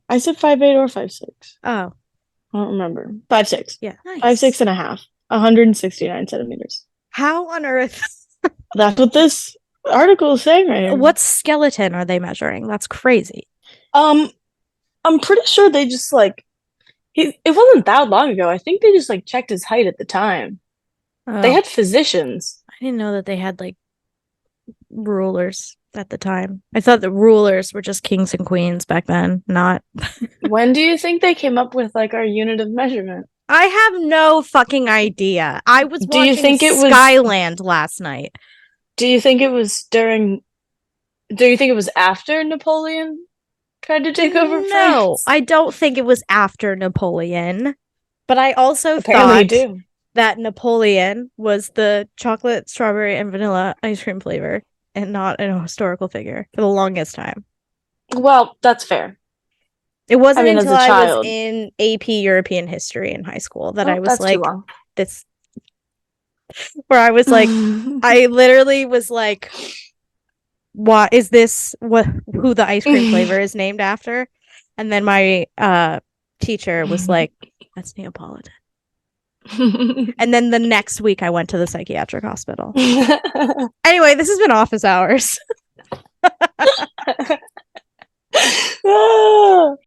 [SPEAKER 2] I said 5'8" or 5'6".
[SPEAKER 1] Oh.
[SPEAKER 2] I don't remember. 5'6".
[SPEAKER 1] Yeah. Nice.
[SPEAKER 2] 5'6" and a half. 169 centimeters.
[SPEAKER 1] How on earth?
[SPEAKER 2] That's what this article is saying right here.
[SPEAKER 1] What skeleton are they measuring? That's crazy.
[SPEAKER 2] I'm pretty sure they just it wasn't that long ago. I think they just checked his height at the time. Oh. They had physicians.
[SPEAKER 1] I didn't know that they had rulers at the time. I thought the rulers were just kings and queens back then, not.
[SPEAKER 2] When do you think they came up with our unit of measurement?
[SPEAKER 1] I have no fucking idea. I was watching Skyland last night.
[SPEAKER 2] Do you think it was after Napoleon tried to take over France?
[SPEAKER 1] No, I don't think it was after Napoleon. But I also thought that Napoleon was the chocolate, strawberry, and vanilla ice cream flavor and not a historical figure for the longest time.
[SPEAKER 2] Well, that's fair.
[SPEAKER 1] It wasn't until I was in AP European history in high school that I was this, where I was I literally was what is this? Who the ice cream flavor is named after? And then my teacher was like, that's Neapolitan. And then the next week I went to the psychiatric hospital. Anyway, this has been Office Hours.